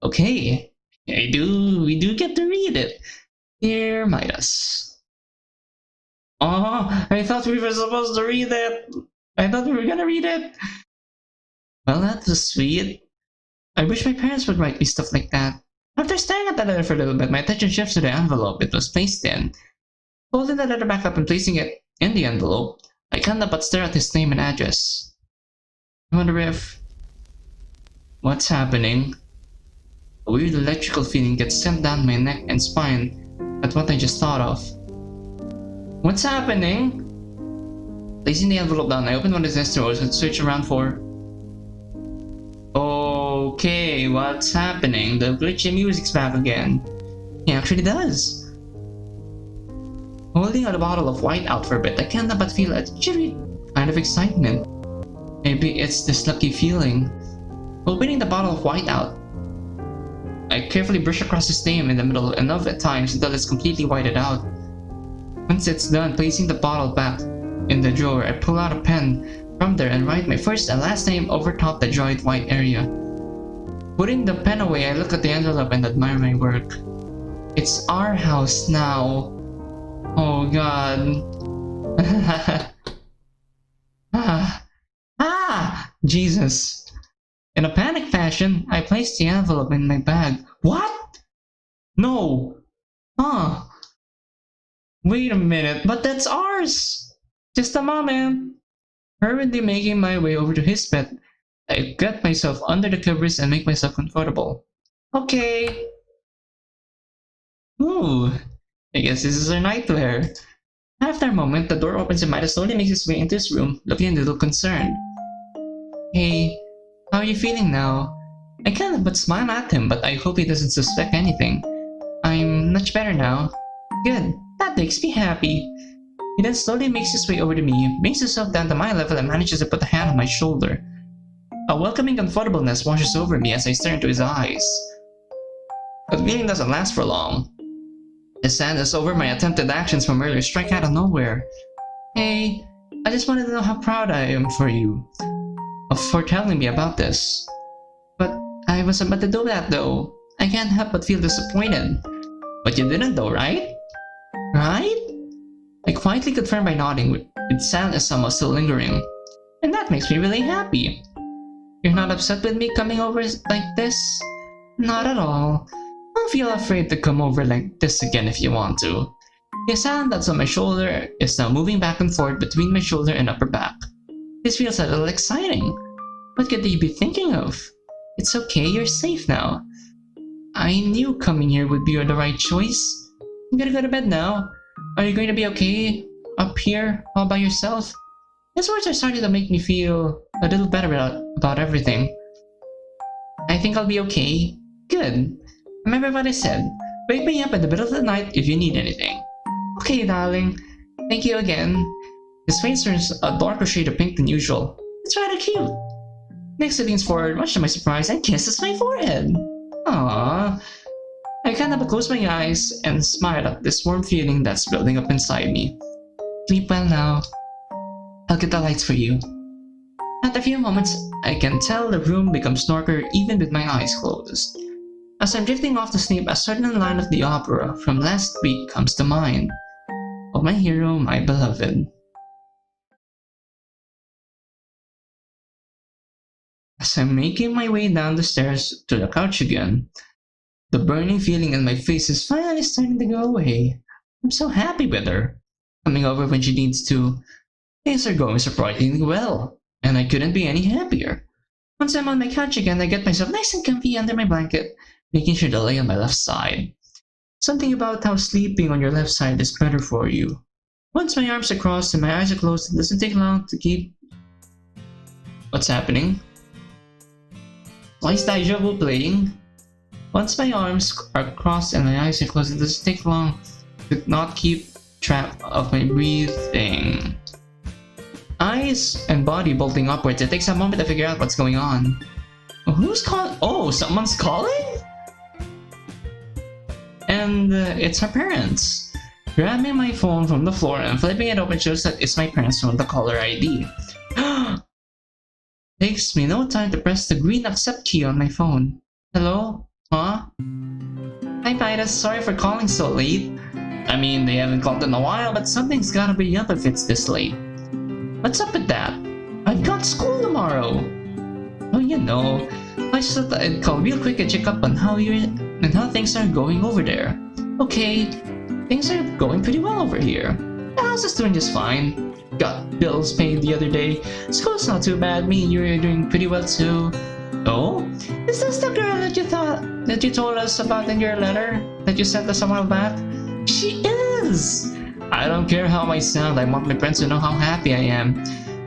Okay, we do get to read it. Dear Midas. Oh, I thought we were supposed to read it. I thought we were gonna read it. Well, that was sweet. I wish my parents would write me stuff like that. After staring at the letter for a little bit, my attention shifts to the envelope it was placed in. Folding the letter back up and placing it in the envelope, I can't help but stare at his name and address. I wonder if... What's happening? A weird electrical feeling gets sent down my neck and spine at what I just thought of. What's happening? Placing the envelope down, I open one of the test drawers and search around for... Okay, what's happening? The glitchy music's back again. It actually does. Holding out a bottle of white out for a bit, I can't help but feel a cheery kind of excitement. Maybe it's this lucky feeling. Opening the bottle of white out, I carefully brush across his name in the middle enough at times until it's completely whited out. Once it's done, placing the bottle back in the drawer, I pull out a pen from there and write my first and last name over top the dried white area. Putting the pen away, I look at the envelope and admire my work. It's our house now. Oh god. Jesus. In a panic fashion, I placed the envelope in my bag. What? No. Wait a minute, but that's ours. Just a moment. Hurriedly making my way over to his bed, I get myself under the covers and make myself comfortable. Okay. Ooh, I guess this is our nightwear. After a moment, the door opens and Midas slowly makes his way into his room, looking a little concerned. Hey, how are you feeling now? I can't help but smile at him, but I hope he doesn't suspect anything. I'm much better now. Good, that makes me happy. He then slowly makes his way over to me, brings himself down to my level and manages to put a hand on my shoulder. A welcoming comfortableness washes over me as I stare into his eyes. But the feeling doesn't last for long. The sadness over my attempted actions from earlier strike out of nowhere. Hey, I just wanted to know how proud I am for you. For telling me about this. But I was about to do that though. I can't help but feel disappointed. But you didn't though, right? Right? I quietly confirmed by nodding with sadness somehow still lingering. And that makes me really happy. You're not upset with me coming over like this? Not at all. Don't feel afraid to come over like this again if you want to. The hand that's on my shoulder is now moving back and forth between my shoulder and upper back. This feels a little exciting. What could they be thinking of? It's okay, you're safe now. I knew coming here would be the right choice. I'm gonna go to bed now. Are you going to be okay up here all by yourself? His words are starting to make me feel a little better about everything. I think I'll be okay. Good. Remember what I said. Wake me up in the middle of the night if you need anything. Okay, darling. Thank you again. His face turns a darker shade of pink than usual. It's rather cute. Next he leans forward, much to my surprise, and kisses my forehead. Aww. I can't help but close my eyes and smile at this warm feeling that's building up inside me. Sleep well now. I'll get the lights for you. After a few moments, I can tell the room becomes darker even with my eyes closed. As I'm drifting off to sleep, a certain line of the opera from last week comes to mind. Oh, my hero, my beloved. As I'm making my way down the stairs to the couch again, the burning feeling in my face is finally starting to go away. I'm so happy with her. Coming over when she needs to. Things are going surprisingly well, and I couldn't be any happier. Once I'm on my couch again, I get myself nice and comfy under my blanket, making sure to lay on my left side. Something about how sleeping on your left side is better for you. Once my arms are crossed and my eyes are closed, it doesn't take long to keep... What's happening? Why is deja vu playing? Once my arms are crossed and my eyes are closed, it doesn't take long to not keep track of my breathing. Eyes and body bolting upwards, it takes a moment to figure out what's going on. Who's calling? Oh, someone's calling? And it's her parents. Grabbing my phone from the floor and flipping it open shows that it's my parents' phone, the caller ID. Takes me no time to press the green accept key on my phone. Hello? Huh? Hi Midas, sorry for calling so late. I mean, they haven't called in a while, but something's gotta be up if it's this late. What's up with that? I've got school tomorrow. Oh, you know, I just thought I'd call real quick and check up on how things are going over there. Okay, things are going pretty well over here. The house is doing just fine. Got bills paid the other day. School's not too bad. Me and Yuri are doing pretty well too. Oh, is this the girl that you told us about in your letter that you sent us a while back? She is! I don't care how I sound, I want my friends to know how happy I am.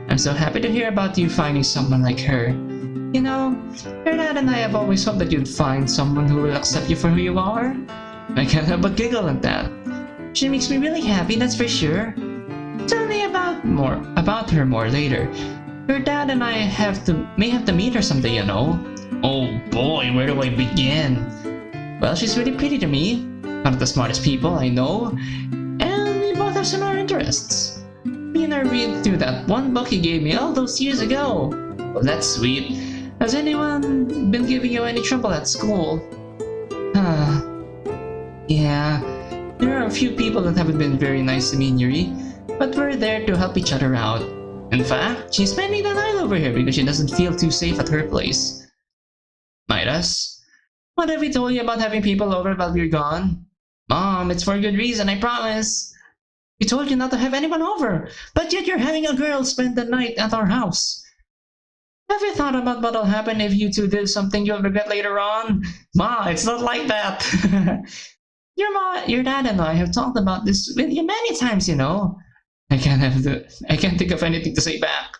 I'm so happy to hear about you finding someone like her. You know, your dad and I have always hoped that you'd find someone who will accept you for who you are. I can't help but giggle at that. She makes me really happy, that's for sure. Tell me about her more later. Your dad and I may have to meet her someday, you know. Oh boy, where do I begin? Well, she's really pretty to me. One of the smartest people I know. And we both have similar interests. Me and I read through that one book you gave me all those years ago. Well, that's sweet. Has anyone been giving you any trouble at school? Yeah. There are a few people that haven't been very nice to me and Yuri, but we're there to help each other out. In fact, she's spending the night over here because she doesn't feel too safe at her place. Midas, what have we told you about having people over while we're gone? Mom, it's for a good reason, I promise. We told you not to have anyone over, but yet you're having a girl spend the night at our house. Have you thought about what'll happen if you two did something you'll regret later on? Ma, it's not like that. Your dad and I have talked about this with you many times, you know. I can't think of anything to say back.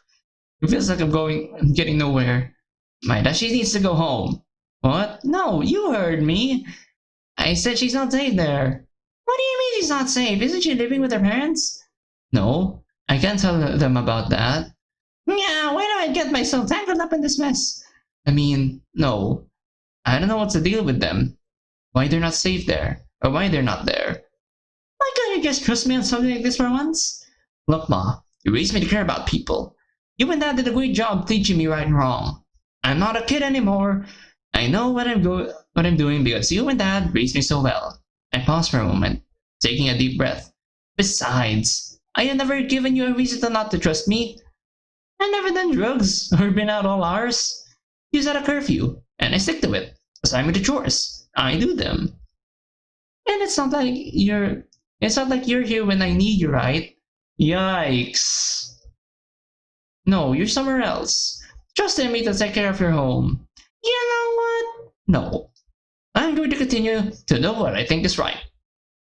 It feels like I'm getting nowhere. Maida, she needs to go home. What? No, you heard me. I said she's not safe there. What do you mean she's not safe? Isn't she living with her parents? No, I can't tell them about that. Yeah, why do I get myself tangled up in this mess? I mean, no. I don't know what's the deal with them. Why they're not safe there, or why they're not there. Why can't you just trust me on something like this for once? Look, Ma, you raised me to care about people. You and Dad did a great job teaching me right and wrong. I'm not a kid anymore. I know what I'm doing because you and Dad raised me so well. I paused for a moment, taking a deep breath. Besides, I have never given you a reason to not to trust me. I've never done drugs or been out all hours. You set a curfew, and I stick to it. Assign me the chores. I do them. And it's not like you're here when I need you, right? Yikes. No, you're somewhere else. Trust in me to take care of your home. You know what? No. I'm going to continue to do what I think is right.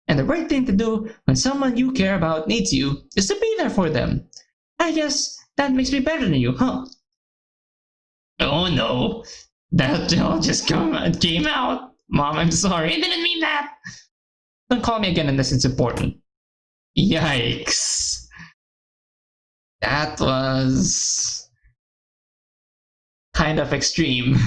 And the right thing to do when someone you care about needs you is to be there for them. I guess that makes me better than you, huh? Oh no. That all just came out. Mom, I'm sorry. I didn't mean that. Don't call me again unless it's important. Yikes. That was kind of extreme.